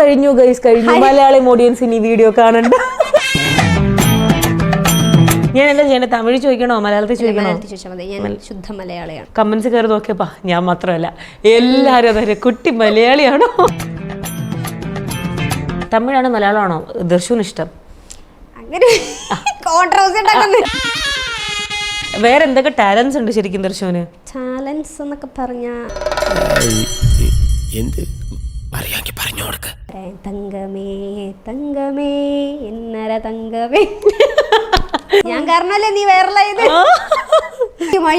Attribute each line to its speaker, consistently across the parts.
Speaker 1: കഴിഞ്ഞു ഗൈസ്, കഴിഞ്ഞു. മലയാളം ഓഡിയൻസിന് ഈ വീഡിയോ കാണണ്ട. ഞാൻ എന്താ ചെയ്യണേ? തമിഴ് ചോദിക്കണോ മലയാളത്തിൽ ചോദിക്കണോ?
Speaker 2: ശുദ്ധ മലയാളിയാണ്.
Speaker 1: കമന്റ്സ് കയറി നോക്കിയപ്പാ ഞാൻ മാത്രമല്ല എല്ലാരും അതെ കുട്ടി മലയാളിയാണോ. തമിഴാണോ മലയാളമാണോ ദർശുവിന് ഇഷ്ടം?
Speaker 2: അങ്ങനെ
Speaker 1: വേറെ എന്തൊക്കെ ടാലൻസ് ഉണ്ട് ശരിക്കും ദർശുവിന്?
Speaker 2: ടാലൻസ് എന്നൊക്കെ പറഞ്ഞ തങ്കമേ തങ്കമേ എന്നര തങ്കമേ ഞാൻ കാരണല്ലേ നീ വൈറലായത്.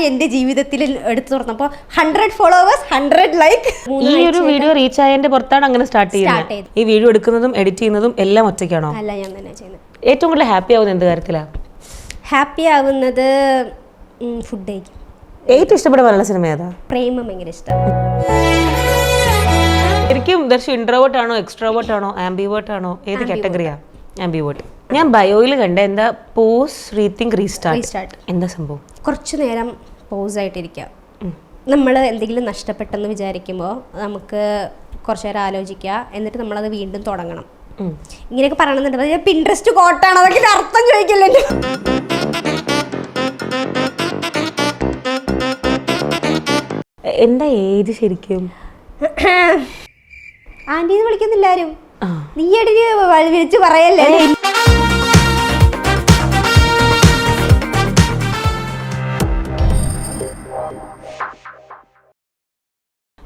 Speaker 2: എന്റെ ജീവിതത്തിൽ എടുത്തു തുറന്നപ്പോ 100 ഫോളോവേഴ്സ് 100 ലൈക്ക്.
Speaker 1: ഈ ഒരു വീഡിയോ റീച്ച് ആയതിന്റെ പുറത്താണ് അങ്ങനെ സ്റ്റാർട്ട് ചെയ്യുന്നത്. ഈ വീഡിയോ എടുക്കുന്നതും എഡിറ്റ് ചെയ്യുന്നതും എല്ലാം ഒറ്റയ്ക്കാണോ?
Speaker 2: അല്ല, ഞാൻ തന്നെ ചെയ്യുന്നത്.
Speaker 1: ഏറ്റവും കൂടുതൽ ഹാപ്പി ആവുന്നത് എന്ത് കാര്യത്തിലാ?
Speaker 2: ഹാപ്പി ആവുന്നത് ഫുഡ് കഴിക്കും.
Speaker 1: ഏറ്റവും ഇഷ്ടപ്പെട്ട മലയാള സിനിമ ഏതാ?
Speaker 2: പ്രേമം ഭയങ്കര ഇഷ്ടം.
Speaker 1: ശരിക്കും ദർശു ഇൻട്രോവേർട്ട് ആണോ എക്സ്ട്രോവേർട്ട് ആണോ ആംബിവേർട്ട് ആണോ? ഏത് കാറ്റഗറിയാ? ആംബിവേർട്ട്. ഞാൻ ബയോയിൽ കണ്ട എന്താ പോസ് റീതിങ്ക് റീസ്റ്റാർട്ട്. എന്താ സംഭവം?
Speaker 2: കുറച്ചു നേരം പോസ് ആയിട്ടിരിക്കുക. നമ്മൾ എന്തെങ്കിലും നഷ്ടപ്പെട്ടെന്ന് വിചാരിക്കുമ്പോൾ നമുക്ക് കുറച്ചു നേരം ആലോചിക്കുക, എന്നിട്ട് നമ്മളത് വീണ്ടും തുടങ്ങണം. ഇങ്ങനെയൊക്കെ പറയണമെന്നുണ്ട്. പിൻട്രസ്റ്റ് കോട്ടാണ്, അതൊക്കെ അർത്ഥം ചോദിക്കില്ലേ?
Speaker 1: എന്താ ഏജ് ശരിക്കും?
Speaker 2: ആന്റീന്ന് വിളിക്കുന്നില്ല ആരും. നീ അടിന് വിളിച്ച് പറയല്ലേ.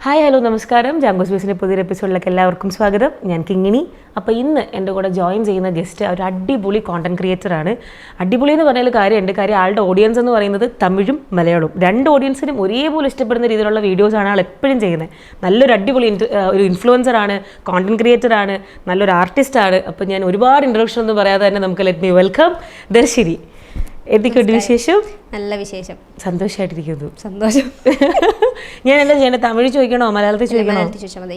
Speaker 1: ഹായ് ഹലോ നമസ്കാരം. ജാങ്കോസ് ബേസിൻ്റെ പുതിയൊരു എപ്പിസോഡിലേക്ക് എല്ലാവർക്കും സ്വാഗതം. ഞാൻ കിങ്ങിണി. അപ്പോൾ ഇന്ന് എൻ്റെ കൂടെ ജോയിൻ ചെയ്യുന്ന ഗസ്റ്റ് ഒരു അടിപൊളി കോണ്ടന്റ് ക്രിയേറ്ററാണ്. അടിപൊളി എന്ന് പറഞ്ഞാൽ കാര്യമുണ്ട്. കാര്യം ആളുടെ ഓഡിയൻസ് എന്ന് പറയുന്നത് തമിഴും മലയാളവും രണ്ട് ഓഡിയൻസിനും ഒരേപോലെ ഇഷ്ടപ്പെടുന്ന രീതിയിലുള്ള വീഡിയോസാണ് ആൾ എപ്പോഴും ചെയ്യുന്നത്. നല്ലൊരു അടിപൊളി ഒരു ഇൻഫ്ലുവൻസറാണ്, കോണ്ടന്റ് ക്രിയേറ്ററാണ്, നല്ലൊരു ആർട്ടിസ്റ്റാണ്. അപ്പോൾ ഞാൻ ഒരുപാട് ഇൻട്രൊഡക്ഷൻ ഒന്നും പറയാതെ തന്നെ നമുക്ക് ലെറ്റ് മീ വെൽക്കം ദർശിനി. എന്തൊക്കെയുണ്ട് വിശേഷം?
Speaker 2: നല്ല വിശേഷം.
Speaker 1: സന്തോഷമായിട്ടിരിക്കുന്നു.
Speaker 2: സന്തോഷം.
Speaker 1: ഞാൻ എന്താ ചെയ്യണേ? തമിഴ് ചോദിക്കണോ മലയാളത്തിൽ ചോദിക്കണോ?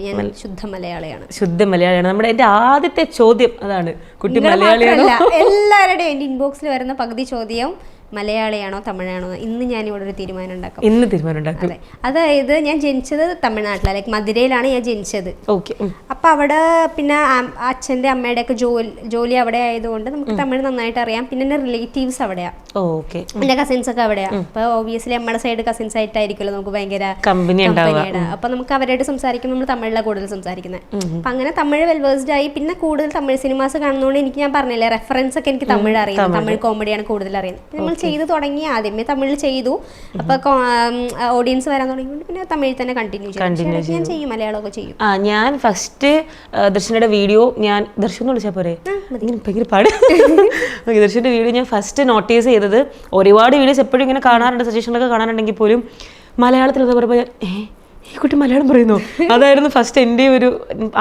Speaker 2: ഞാൻ ശുദ്ധ മലയാളിയാണ്.
Speaker 1: ശുദ്ധ മലയാളിയാണ്. എൻ്റെ ആദ്യത്തെ ചോദ്യം അതാണ്, കുട്ടി മലയാളിയാണോ?
Speaker 2: എല്ലാവരുടെയും എൻ്റെ ഇൻബോക്സിൽ വരുന്ന പകുതി ചോദ്യം മലയാളിയാണോ തമിഴാണോ. ഇന്ന് ഞാൻ ഇവിടെ ഒരു തീരുമാനം ഉണ്ടാക്കും.
Speaker 1: ഇന്ന് തീരുമാനം ഉണ്ടാക്കും.
Speaker 2: അതെ, അതായത് ഞാൻ ജനിച്ചത് തമിഴ്നാട്ടിലാണ്, ലൈക്ക് മധുരയിലാണ് ഞാൻ ജനിച്ചത്.
Speaker 1: ഓക്കെ.
Speaker 2: അപ്പം അവിടെ പിന്നെ അച്ഛൻ്റെ അമ്മയുടെ ഒക്കെ ജോലി അവിടെ ആയതുകൊണ്ട് നമുക്ക് തമിഴ് നന്നായിട്ട് അറിയാം. പിന്നെ എൻ്റെ റിലേറ്റീവ്സ് അവിടെയാണ്.
Speaker 1: ഓക്കെ.
Speaker 2: എൻ്റെ കസിൻസ് ഒക്കെ അവിടെയാണ്. അപ്പോൾ ഓബിയസ്ലി അമ്മയുടെ സൈഡ് കസിൻസ് ആയിട്ടായിരിക്കുമല്ലോ നമുക്ക് ഭയങ്കര
Speaker 1: കമ്പനിയാണ്.
Speaker 2: അപ്പം നമുക്ക് അവരായിട്ട് സംസാരിക്കുമ്പോൾ നമ്മൾ തമിഴിലാണ് കൂടുതൽ സംസാരിക്കുന്നത്. അപ്പം അങ്ങനെ തമിഴ് വെൽ വേഴ്സ്ഡ് ആയി. പിന്നെ കൂടുതൽ തമിഴ് സിനിമാസ് കാണുന്നതുകൊണ്ട് എനിക്ക് ഞാൻ പറഞ്ഞില്ലേ റെഫറൻസ് ഒക്കെ എനിക്ക് തമിഴ് അറിയാം. തമിഴ് കോമഡിയാണ് കൂടുതൽ അറിയുന്നത്. നമ്മൾ ചെയ്ത് തുടങ്ങി. ആദ്യമേ തമിഴിൽ ചെയ്തു. അപ്പൊ ഓഡിയൻസ് വരാൻ തുടങ്ങിയോണ്ട് പിന്നെ തമിഴിൽ തന്നെ കണ്ടിന്യൂ ചെയ്യും. ഞാൻ ചെയ്യും, മലയാളമൊക്കെ ചെയ്യും.
Speaker 1: ഞാൻ ഫസ്റ്റ് ദർശനയുടെ വീഡിയോ ഞാൻ ദർശനം വിളിച്ചാൽ പോരെ? ഭയങ്കര പാട്. ദർശന്റെ വീഡിയോ ഞാൻ ഫസ്റ്റ് നോട്ടീസ് ചെയ്തത്, ഒരുപാട് വീഡിയോസ് എപ്പോഴും ഇങ്ങനെ കാണാറുണ്ട്, സജഷനൊക്കെ കാണാറുണ്ടെങ്കിൽ പോലും മലയാളത്തിൽ പറയുമ്പോൾ ഈ കുട്ടി മലയാളം പറയുന്നു. അതായിരുന്നു ഫസ്റ്റ് എൻ്റെ ഒരു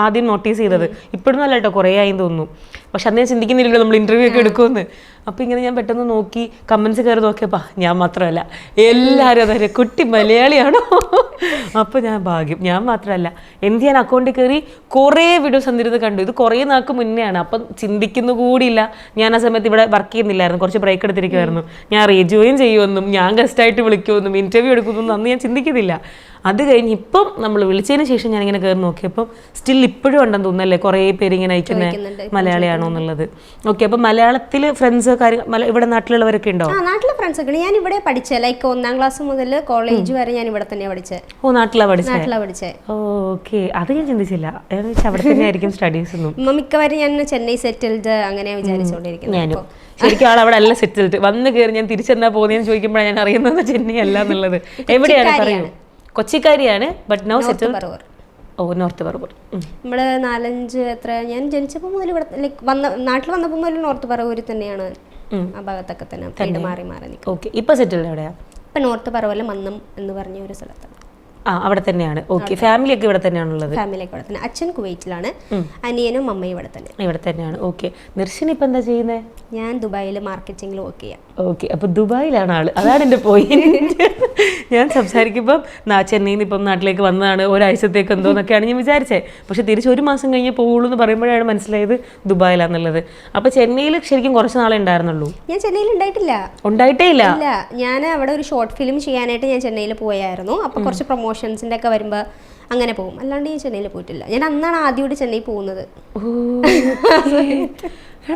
Speaker 1: ആദ്യം നോട്ടീസ് ചെയ്തത്. ഇപ്പോഴൊന്നും അല്ല കേട്ടോ, കുറേ ആയി തോന്നുന്നു. പക്ഷെ അന്ന് ഞാൻ ചിന്തിക്കുന്നില്ലല്ലോ നമ്മൾ ഇൻ്റർവ്യൂ ഒക്കെ എടുക്കുമെന്ന്. അപ്പോൾ ഇങ്ങനെ ഞാൻ പെട്ടെന്ന് നോക്കി കമൻസ് കയറി നോക്കിയപ്പാ ഞാൻ മാത്രമല്ല എല്ലാവരും അതെ കുട്ടി മലയാളിയാണോ. അപ്പോൾ ഞാൻ ഭാഗ്യം, ഞാൻ മാത്രമല്ല. എന്ത് ഞാൻ അക്കൗണ്ടിൽ കയറി കുറേ വീഡിയോസ് എന്നിരുന്ന് കണ്ടു. ഇത് കുറേ നാൾക്ക് മുന്നെയാണ്. അപ്പം ചിന്തിക്കുന്നു കൂടിയില്ല. ഞാൻ ആ സമയത്ത് ഇവിടെ വർക്ക് ചെയ്യുന്നില്ലായിരുന്നു, കുറച്ച് ബ്രേക്ക് എടുത്തിരിക്കുമായിരുന്നു. ഞാൻ റീജോയിൻ ചെയ്യുമെന്നും ഞാൻ ഗസ്റ്റായിട്ട് വിളിക്കുമെന്നും ഇൻ്റർവ്യൂ എടുക്കുമെന്നും അന്ന് ഞാൻ ചിന്തിക്കുന്നില്ല. അത് കഴിഞ്ഞ് ഇപ്പം നമ്മൾ വിളിച്ചതിന് ശേഷം ഞാനിങ്ങനെ കയറി നോക്കിയപ്പം സ്റ്റിൽ ഇപ്പോഴും ഉണ്ടെന്ന് തോന്നുന്നല്ലേ കുറേ പേര് ഇങ്ങനെ അയക്കുന്നത് മലയാളിയാണോ എന്നുള്ളത്. ഓക്കെ. അപ്പം മലയാളത്തിൽ ഫ്രണ്ട്സ് ഇവിടെ നാട്ടിലുള്ളവരൊക്കെ ഉണ്ടോ?
Speaker 2: നാട്ടിലെ ഫ്രണ്ട്സ് ഒക്കെ ഞാൻ ഇവിടെ പഠിച്ചത്. ലൈക്ക് 1ാം ക്ലാസ് മുതൽ കോളേജ് വരെ ഞാൻ ഇവിടെ തന്നെയാണ് പഠിച്ചത്.
Speaker 1: ഓ, നാട്ടിലാണ് പഠിച്ചത്. ഓക്കെ. അത് ഞാൻ ചിന്തിച്ചില്ല, അവിടെ തന്നെ ആയിരിക്കും സ്റ്റഡീസ് ഒന്നും.
Speaker 2: മിക്കവാറും ഞാൻ ചെന്നൈ സെറ്റിൽഡ് അങ്ങനെ വിചാരിച്ചുകൊണ്ടിരിക്കുന്നത്.
Speaker 1: ഞാനും ശരിക്കും ആൾ അവിടെ അല്ല സെറ്റിൽഡ്. വന്ന് കയറി ഞാൻ തിരിച്ചെന്നാ പോകുന്നതെന്ന് ചോദിക്കുമ്പോഴാണ് ഞാൻ അറിയുന്നത് ചെന്നൈ അല്ല എന്നുള്ളത്. എവിടെയാണ് പറയൂ? കൊച്ചിക്കാരിയാണ്, but now settled. Oh, north Paravur.
Speaker 2: നമ്മള് 4-5 എത്ര ഞാൻ ജനിച്ചപ്പോൾ മുതൽ ഇവിടെ ലൈക്ക് നാട്ടിൽ വന്നപ്പോൾ മുതൽ നോർത്ത് പറവൂരിൽ തന്നെയാണ്. ആ ഭാഗത്തൊക്കെ തന്നെ മാറി നിൽക്കും.
Speaker 1: ഓക്കെ. ഇപ്പൊ സെറ്റിൽഡ് എവിടെയാ?
Speaker 2: ഇപ്പൊ നോർത്ത് പറവൂരിലെ മന്നം എന്ന് പറഞ്ഞ ഒരു സ്ഥലത്താണ്.
Speaker 1: അവിടെ തന്നെയാണ്. ഓക്കെ. ഫാമിലി ഒക്കെ ഇവിടെ തന്നെയാണുള്ളത്?
Speaker 2: ഫാമിലി ഒക്കെ ഇവിടെ തന്നെ. അച്ഛൻ കുവൈറ്റിലാണ്, അനിയനും അമ്മയും ഇവിടെ തന്നെയാണ്.
Speaker 1: ഓക്കെ. ദർശന ഇപ്പൊ എന്താ ചെയ്യുന്നത്?
Speaker 2: ഞാൻ ദുബായിൽ മാർക്കറ്റിംഗിൽ വർക്ക് ചെയ്യാം.
Speaker 1: ഓക്കെ. അപ്പൊ ദുബായിലാണ് ആള്. അതാണ് എൻ്റെ പോയിന്റ്. ഞാൻ സംസാരിക്കുമ്പോൾ ചെന്നൈയിൽ നിന്ന് ഇപ്പം നാട്ടിലേക്ക് വന്നതാണ്, ഒരാഴ്ചത്തേക്ക് എന്തോന്നൊക്കെയാണ് ഞാൻ വിചാരിച്ചത്. പക്ഷെ തിരിച്ച് 1 മാസം കഴിഞ്ഞ് പോകുള്ളൂ എന്ന് പറയുമ്പോഴാണ് മനസ്സിലായത് ദുബായിലാന്നുള്ളത്. അപ്പൊ ചെന്നൈയിൽ ശരിക്കും കുറച്ച് നാളെ ഉണ്ടായിരുന്നുള്ളൂ?
Speaker 2: ഞാൻ ചെന്നൈയിൽ ഉണ്ടായിട്ടേ ഇല്ല. ഞാൻ അവിടെ ഒരു ഷോർട്ട് ഫിലിം ചെയ്യാനായിട്ട് ഞാൻ ചെന്നൈയിൽ പോയായിരുന്നു. അപ്പൊ കുറച്ച് പ്രൊമോഷൻസിന്റെ ഒക്കെ വരുമ്പോൾ അങ്ങനെ പോകും. അല്ലാണ്ട് ഞാൻ ചെന്നൈയിൽ പോയിട്ടില്ല. ഞാൻ അന്നാണ് ആദ്യമായിട്ട് ചെന്നൈ പോകുന്നത്.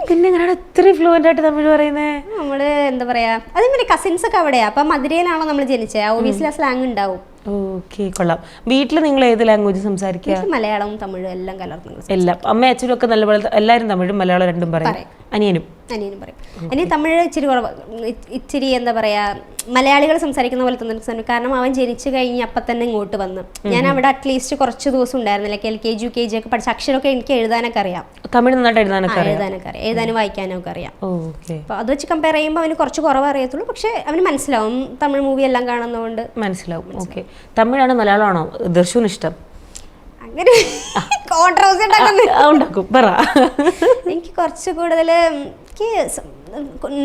Speaker 1: പിന്നെ എങ്ങനെയാണ് ഇത്രയും ഫ്ലുവൻ്റ് ആയിട്ട് തമിഴ് പറയുന്നത്?
Speaker 2: നമ്മള് എന്താ പറയാ, അതേപോലെ കസിൻസ് ഒക്കെ അവിടെയാ. അപ്പൊ മധുരയിലാണോ നമ്മൾ ജനിച്ചത്, ഓബിയസ്ലി ആ സ്ലാങ് ഉണ്ടാവും.
Speaker 1: ഓക്കെ, കൊള്ളാം. വീട്ടിൽ നിങ്ങൾ ഏത് ലാംഗ്വേജ് സംസാരിക്കുക?
Speaker 2: മലയാളവും തമിഴും എല്ലാം കലർന്നു.
Speaker 1: എല്ലാം അമ്മയും അച്ഛനും ഒക്കെ നല്ലപോലെ എല്ലാവരും തമിഴും മലയാളം രണ്ടും പറയും. അനിയനും
Speaker 2: പറയും. അനിയൻ തമിഴ് ഇച്ചിരി കുറവ്, ഇച്ചിരി എന്താ പറയാ മലയാളികൾ സംസാരിക്കുന്ന പോലെ തന്നെ. കാരണം അവൻ ജനിച്ചു കഴിഞ്ഞ് അപ്പം തന്നെ ഇങ്ങോട്ട് വന്നു. ഞാൻ അവിടെ അറ്റ്ലീസ്റ്റ് കുറച്ച് ദിവസം ഉണ്ടായിരുന്നില്ല. LKG UKG ഒക്കെ പഠിച്ച അക്ഷരമൊക്കെ എനിക്ക് എഴുതാനൊക്കെ അറിയാം.
Speaker 1: തമിഴ് നന്നായിട്ട് എഴുതാനൊക്കെ അറിയാം.
Speaker 2: എഴുതാനും വായിക്കാനും ഒക്കെ അറിയാം. അപ്പോൾ അത് വെച്ച് കമ്പയർ ചെയ്യുമ്പോൾ അവന് കുറച്ച് കുറവ് അറിയത്തുള്ളൂ. പക്ഷെ അവന് മനസ്സിലാവും, തമിഴ് മൂവി എല്ലാം കാണുന്നതുകൊണ്ട് മനസ്സിലാവും.
Speaker 1: ഓക്കെ, തമിഴാണോ മലയാളമാണോ ദർശുവിന് ഇഷ്ടം?
Speaker 2: അങ്ങനെ കോൺട്രവേഴ്സി
Speaker 1: ഉണ്ടാക്കും പറ.
Speaker 2: എനിക്ക് കുറച്ച് കൂടുതൽ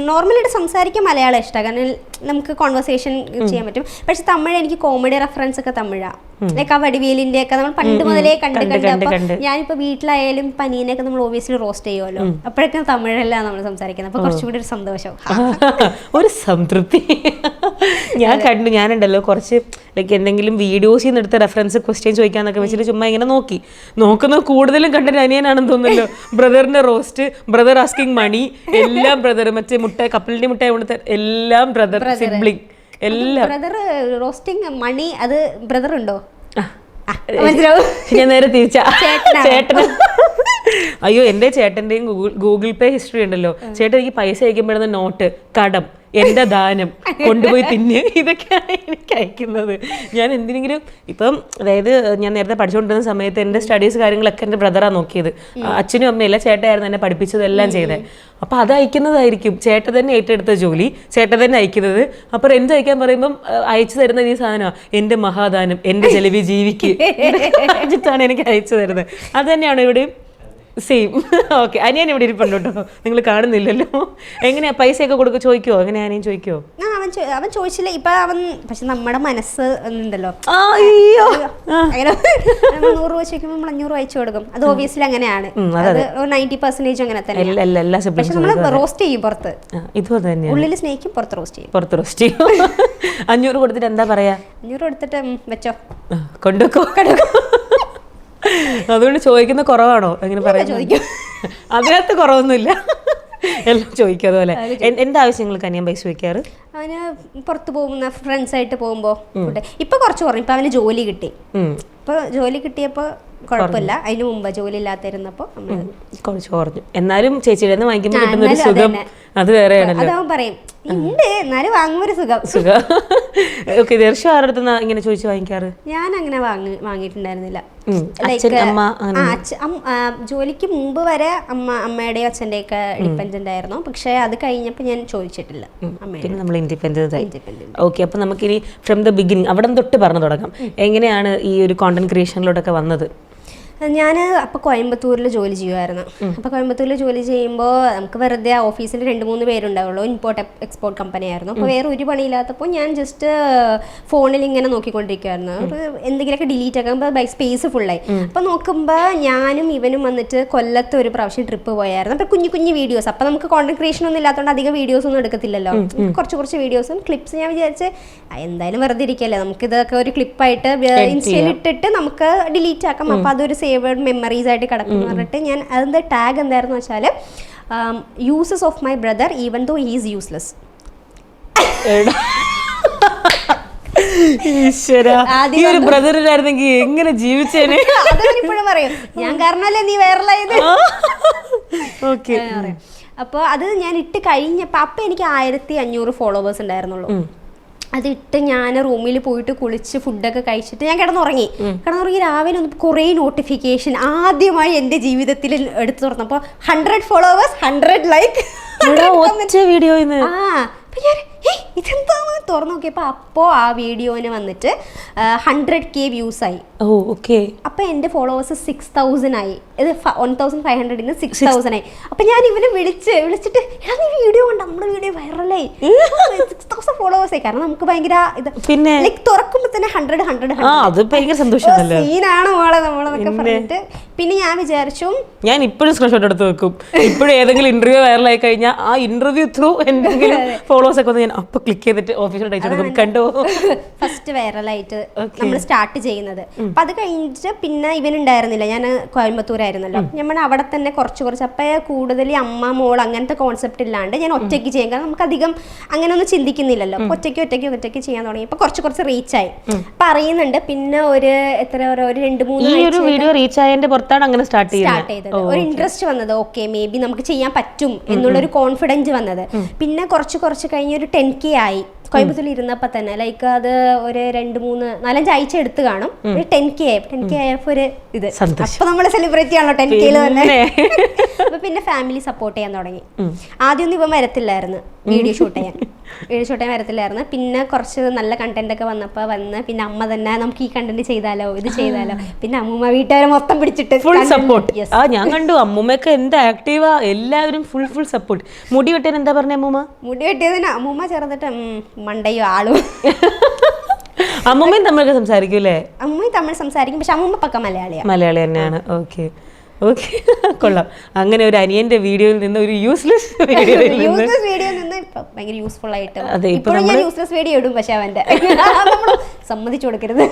Speaker 2: നോർമലായിട്ട് സംസാരിക്കാൻ മലയാളം ഇഷ്ടമാണ്. കാരണം നമുക്ക് കോൺവെർസേഷൻ ചെയ്യാൻ പറ്റും. പക്ഷെ തമിഴ് എനിക്ക് കോമഡി റെഫറൻസ് ഒക്കെ തമിഴാണ്. ലൈക്ക് ആ വടിവേലിന്റെ ഒക്കെ നമ്മൾ പണ്ട് മുതലേ കണ്ട് ഞാനിപ്പോ വീട്ടിലായാലും പനീനെയൊക്കെ നമ്മൾ ഓബിയസ്ലി റോസ്റ്റ് ചെയ്യുമല്ലോ. അപ്പോഴൊക്കെ തമിഴല്ല നമ്മൾ സംസാരിക്കുന്നത്. അപ്പൊ കുറച്ചുകൂടി ഒരു സന്തോഷം,
Speaker 1: ഒരു സംതൃപ്തി. ഞാനുണ്ടല്ലോ കുറച്ച് ലൈക്ക് എന്തെങ്കിലും വീഡിയോസിൽ നിന്ന് എടുത്ത റെഫറൻസ് ക്വസ്റ്റ്യൻ ചോദിക്കാന്നൊക്കെ വെച്ചിട്ട് ചുമ്മാ ഇങ്ങനെ നോക്കുന്നത് കൂടുതലും കണ്ടിട്ട് അനിയനാണെന്ന് തോന്നുന്നല്ലോ. ബ്രദറിന്റെ റോസ്റ്റ്, ബ്രദർ ആസ്കിങ് മണി, എല്ലാം ബ്രദർ. മറ്റേ മുട്ട കപ്പലിന്റെ മുട്ട കൊടുത്ത എല്ലാം ബ്രദർ, സിബ്ലിംഗ് എല്ലാം.
Speaker 2: ബ്രദർ റോസ്റ്റിംഗ് മണി, അത് ബ്രദർ ഉണ്ടോ?
Speaker 1: ഞാൻ നേരെ തിരിച്ചാ ചേട്ടന്. അയ്യോ, എന്റെ ചേട്ടന്റെയും ഗൂഗിൾ പേ ഹിസ്റ്ററി ഉണ്ടല്ലോ. ചേട്ടൻ എനിക്ക് പൈസ അയക്കുമ്പോഴത്തെ നോട്ട്, കടം, എന്റെ ദാനം, കൊണ്ടുപോയി തിന്ന്, ഇതൊക്കെയാണ് എനിക്ക് അയക്കുന്നത്. ഞാൻ എന്തിനെങ്കിലും ഇപ്പം അതായത് ഞാൻ നേരത്തെ പഠിച്ചുകൊണ്ടിരുന്ന സമയത്ത് എൻ്റെ സ്റ്റഡീസ് കാര്യങ്ങളൊക്കെ എൻ്റെ ബ്രദറാണ് നോക്കിയത്. അച്ഛനും അമ്മയല്ല, ചേട്ടനായിരുന്നു എന്നെ പഠിപ്പിച്ചതെല്ലാം ചെയ്തത്. അപ്പം അത് അയക്കുന്നതായിരിക്കും ചേട്ടൻ തന്നെ ഏറ്റെടുത്ത ജോലി, ചേട്ടൻ തന്നെ അയക്കുന്നത്. അപ്പം റെന്റ് അയക്കാൻ പറയുമ്പം അയച്ചു തരുന്ന ഈ സാധനമാണ് എൻ്റെ മഹാദാനം, എൻ്റെ ജലവി ജീവിക്ക് വെച്ചിട്ടാണ് എനിക്ക് അയച്ചു തരുന്നത്. അത് തന്നെയാണ് ഇവിടെയും സെയിം. ഓക്കെ, അനിയൻ ഇവിടെ ഇരിപ്പുണ്ട് കേട്ടോ, നിങ്ങൾ കാണുന്നില്ലല്ലോ. എങ്ങനെയാ പൈസയൊക്കെ കൊടുക്കുക, ചോദിക്കുവോ? എങ്ങനെയാ അനിയൻ ചോദിക്കുവോ?
Speaker 2: അവൻ ചോദിച്ചില്ല. ഇപ്പൊ അവൻ പക്ഷെ നമ്മുടെ മനസ്സ് ഉണ്ടല്ലോ, 100 രൂപ ചോദിക്കുമ്പോൾ നമ്മൾ 500 അയച്ചു കൊടുക്കും. അത് ഓബിയസ്ലി അങ്ങനെയാണ്. അത് 90% അങ്ങനെ തന്നെ. പക്ഷെ നമ്മൾ റോസ്റ്റ് ചെയ്യും പുറത്ത്, ഉള്ളിൽ സ്നേഹിക്കും, പുറത്ത് റോസ്റ്റ് ചെയ്യും.
Speaker 1: 500 കൊടുത്തിട്ട് എന്താ പറയാ?
Speaker 2: 500 കൊടുത്തിട്ട് വെച്ചോ,
Speaker 1: കൊണ്ടുവെക്കോ. അതുകൊണ്ട് ചോദിക്കുന്ന കുറവാണോ? എങ്ങനെ പറയാ? ചോദിക്കും, അതിനകത്ത് കുറവൊന്നുമില്ല, എല്ലാം ചോദിക്കും. അതുപോലെ എന്റെ ആവശ്യങ്ങൾക്ക് അനിയൻ പൈസ ചോദിക്കാറ്.
Speaker 2: അവന് പുറത്ത് പോകുന്ന ഫ്രണ്ട്സ് ആയിട്ട് പോകുമ്പോ ഇപ്പൊ കുറച്ച് കുറഞ്ഞു. ഇപ്പൊ അവന് ജോലി കിട്ടി. ഇപ്പൊ ജോലി കിട്ടിയപ്പോ കുഴപ്പമില്ല. അതിന് മുമ്പ് ജോലി ഇല്ലാതിരുന്നപ്പോ
Speaker 1: കുറച്ച് കുറഞ്ഞു. എന്നാലും ചേച്ചിയുടെ വാങ്ങിക്കുമ്പോൾ കിട്ടുന്ന ഒരു സുഖം അത് വേറെയാണല്ലോ.
Speaker 2: അതവൻ പറയും, ഉണ്ട് എന്നാലും വാങ്ങുമ്പോ ഒരു സുഖം.
Speaker 1: ഓക്കെ, ദർശ ആരുടെ ഇങ്ങനെ ചോദിച്ചു വാങ്ങിക്കാറ്?
Speaker 2: ഞാൻ അങ്ങനെ വാങ്ങിയിട്ടുണ്ടായിരുന്നില്ല. ജോലിക്ക് മുമ്പ് വരെ അമ്മയുടെയും അച്ഛൻ്റെയും ഒക്കെ ഡിപ്പെൻഡന്റ് ആയിരുന്നു. പക്ഷെ അത് കഴിഞ്ഞപ്പോൾ ഞാൻ ചോദിച്ചിട്ടില്ല.
Speaker 1: പിന്നെ നമ്മൾ ഇൻഡിപെൻഡന്റ്. ഓക്കെ, അപ്പൊ നമുക്കിനി ഫ്രം ദ ബിഗിനിങ് അവിടെ തൊട്ട് പറഞ്ഞു തുടങ്ങാം. എങ്ങനെയാണ് ഈ ഒരു കോണ്ടന്റ് ക്രിയേഷനിലോട്ടൊക്കെ വന്നത്?
Speaker 2: ഞാൻ അപ്പോൾ കോയമ്പത്തൂരിൽ ജോലി ചെയ്യുമായിരുന്നു. അപ്പോൾ കോയമ്പത്തൂരിൽ ജോലി ചെയ്യുമ്പോൾ നമുക്ക് വെറുതെ ഓഫീസിൽ 2-3 പേരുണ്ടാവുള്ളൂ. ഇമ്പോർട്ട് എക്സ്പോർട്ട് കമ്പനി ആയിരുന്നു. അപ്പോൾ വേറെ ഒരു പണിയില്ലാത്തപ്പോൾ ഞാൻ ജസ്റ്റ് ഫോണിൽ ഇങ്ങനെ നോക്കിക്കൊണ്ടിരിക്കുമായിരുന്നു. എന്തെങ്കിലുമൊക്കെ ഡിലീറ്റ് ആക്കുമ്പോൾ സ്പേസ് ഫുള്ളായി. അപ്പോൾ നോക്കുമ്പോൾ ഞാനും ഇവനും വന്നിട്ട് കൊല്ലത്ത് ഒരു പ്രാവശ്യം ട്രിപ്പ് പോയായിരുന്നു. അപ്പോൾ കുഞ്ഞു വീഡിയോസ്. അപ്പോൾ നമുക്ക് കോണ്ടന്റ് ക്രിയേഷൻ ഒന്നും ഇല്ലാത്തതുകൊണ്ട് അധികം വീഡിയോസ് ഒന്നും എടുക്കത്തില്ലല്ലോ. കുറച്ച് വീഡിയോസും ക്ലിപ്സ്. ഞാൻ വിചാരിച്ച് എന്തായാലും വെറുതെ ഇരിക്കല്ലേ, നമുക്ക് ഇതൊക്കെ ഒരു ക്ലിപ്പായിട്ട് ഇൻസ്റ്റയിൽ ഇട്ടിട്ട് നമുക്ക് ഡിലീറ്റ് ആക്കാം. അപ്പോൾ അതൊരു സേവേഡ് മെമ്മറീസ് ആയിട്ട് കിടക്കും എന്ന് പറഞ്ഞിട്ട് ഞാൻ അതിൻ്റെ ടാഗ് എന്തായിരുന്നു വെച്ചാൽ uses of my brother even though he is useless.
Speaker 1: ഈ ഒരു ബ്രദറിലായിരുന്നെങ്കിൽ എങ്ങനെ ജീവിച്ചേനെ?
Speaker 2: ഇപ്പോഴും പറയും, ഞാൻ കാരണമല്ലേ നീ വൈറലായത്. അപ്പോൾ അത് ഞാൻ ഇട്ട് കഴിഞ്ഞപ്പോൾ അപ്പം എനിക്ക് 1500 ഫോളോവേഴ്സ് ഉണ്ടായിരുന്നുള്ളൂ. അതിട്ട് ഞാൻ റൂമിൽ പോയിട്ട് കുളിച്ച് ഫുഡൊക്കെ കഴിച്ചിട്ട് ഞാൻ കിടന്നുറങ്ങി. രാവിലെ ഒന്ന് കുറേ നോട്ടിഫിക്കേഷൻ ആദ്യമായി എൻ്റെ ജീവിതത്തിൽ എടുത്തു തുറന്നപ്പോൾ 100 ഫോളോവേഴ്സ്, 100 ലൈക്ക്.
Speaker 1: വീഡിയോ
Speaker 2: അപ്പം ഞാൻ ഇതെന്താന്ന് തുറന്നു നോക്കിയപ്പോൾ അപ്പോൾ ആ വീഡിയോന് വന്നിട്ട് 100K വ്യൂസ് ആയി. അപ്പം എൻ്റെ ഫോളോവേഴ്സ് 6000 ആയി. ഇത് 1500 6000 ആയി. അപ്പം ഞാൻ ഇവനെ വിളിച്ചിട്ട് നീ വീഡിയോ കണ്ട, നമ്മുടെ വീഡിയോ വൈറലായി, 6000 ഫോളോവേഴ്സ് ആയി. കാരണം നമുക്ക് ഭയങ്കര ഇത് പിന്നെ ലൈക്ക് തുറക്കുമ്പോൾ തന്നെ 100 സീനാണ് മോളെ നമ്മളെന്നൊക്കെ പറഞ്ഞിട്ട് പിന്നെ ഞാൻ വിചാരിച്ചു
Speaker 1: ഞാൻ ഇപ്പോഴും സ്ക്രീൻഷോട്ട് എടുത്ത് വെക്കും. ഇപ്പോഴും ഏതെങ്കിലും ഇന്റർവ്യൂ വൈറലായി കഴിഞ്ഞാൽ ആ ഇന്റർവ്യൂ ത്രൂ എന്തെങ്കിലും ഫോളോവേഴ്സ് ഒക്കെ ഞാൻ അപ്പൊ ക്ലിക്ക് ചെയ്തിട്ട് ഓഫീസിലോട്ട് അയച്ചു കൊടുക്കും, കണ്ടോ.
Speaker 2: ഫസ്റ്റ് വൈറലായിട്ട് നമ്മൾ സ്റ്റാർട്ട് ചെയ്യുന്നത്. അപ്പൊ അത് കഴിഞ്ഞിട്ട് പിന്നെ ഇവൻ ഉണ്ടായിരുന്നില്ല, ഞാൻ കോയമ്പത്തൂരായിരുന്നല്ലോ, ഞാൻ അവിടെ തന്നെ കുറച്ച് അപ്പൊ കൂടുതൽ അമ്മ മോൾ അങ്ങനത്തെ കോൺസെപ്റ്റ് ഇല്ലാണ്ട് ഞാൻ ഒറ്റയ്ക്ക് ചെയ്യാൻ, കാരണം നമുക്ക് അധികം അങ്ങനെ ഒന്നും ചിന്തിക്കുന്നില്ലല്ലോ. ഒറ്റയ്ക്ക് ചെയ്യാൻ തുടങ്ങി. ഇപ്പൊ കുറച്ച് റീച്ചായി പറയുന്നുണ്ട്. പിന്നെ ഒരു 2-3
Speaker 1: വീഡിയോ റീച്ച് ആയതിന്റെ പുറത്താണ് അങ്ങനെ സ്റ്റാർട്ട്
Speaker 2: ചെയ്തത്. ഒരു ഇൻട്രസ്റ്റ് വന്നത്, ഓക്കെ മേ ബി നമുക്ക് ചെയ്യാൻ പറ്റും എന്നുള്ളൊരു കോൺഫിഡൻസ് വന്നത്. പിന്നെ കുറച്ച് കഴിഞ്ഞ് ഒരു 10K ആയി കോയമ്പത്തൂരിൽ ഇരുന്നപ്പോ തന്നെ. ലൈക്ക് അത് ഒരു 2-3-4-5 ആഴ്ച എടുത്ത് കാണും. 10K ആയപ്പോ ഒരു ഇത് അപ്പൊ നമ്മള് സെലിബ്രേറ്റ് ചെയ്യാണല്ലോ 10K തന്നെ. അപ്പൊ പിന്നെ ഫാമിലി സപ്പോർട്ട് ചെയ്യാൻ തുടങ്ങി. ആദ്യമൊന്നും ഇവൻ വരത്തില്ലായിരുന്നു വീഡിയോ ഷൂട്ട് ചെയ്യാൻ വരത്തില്ലായിരുന്നു. പിന്നെ കുറച്ച് നല്ല കണ്ടന്റ് ഒക്കെ വന്നപ്പോ പിന്നെ അമ്മ തന്നെ നമുക്ക് ഈ കണ്ടന്റ് ചെയ്താലോ ഇത് ചെയ്താലോ, പിന്നെ അമ്മൂമ്മ വീട്ടുകാരെ മൊത്തം പിടിച്ചിട്ട്
Speaker 1: ഫുൾ സപ്പോർട്ട്. ഞാൻ കണ്ടു അമ്മൂമ്മയൊക്കെ എന്ത് ആക്റ്റീവാ, എല്ലാവരും ഫുൾ സപ്പോർട്ട്. മുടി വെട്ടിയാൻ എന്താ പറഞ്ഞ അമ്മൂമ്മ?
Speaker 2: മുടി വെട്ടിയതിന് അമ്മൂമ്മ ചെറുതിട്ട് മണ്ടയോ ആളും.
Speaker 1: അമ്മൂമ്മയും തമിഴൊക്കെ സംസാരിക്കും അല്ലേ?
Speaker 2: അമ്മയും തമിഴ് സംസാരിക്കും, പക്ഷെ അമ്മൂമ്മ പക്ക
Speaker 1: മലയാളി തന്നെയാണ്. ഓക്കെ കൊള്ളാം. അങ്ങനെ ഒരു അനിയന്റെ വീഡിയോയിൽ നിന്ന് ഒരു യൂസ്ലെസ് വീഡിയോയിൽ
Speaker 2: നിന്ന് ഭയങ്കര യൂസ്ഫുൾ ആയിട്ട് ഞാൻ യൂസ്ലെസ് വീഡിയോ ഇടും, പക്ഷെ അവന്റെ സമ്മതിച്ചു കൊടുക്കരുത്.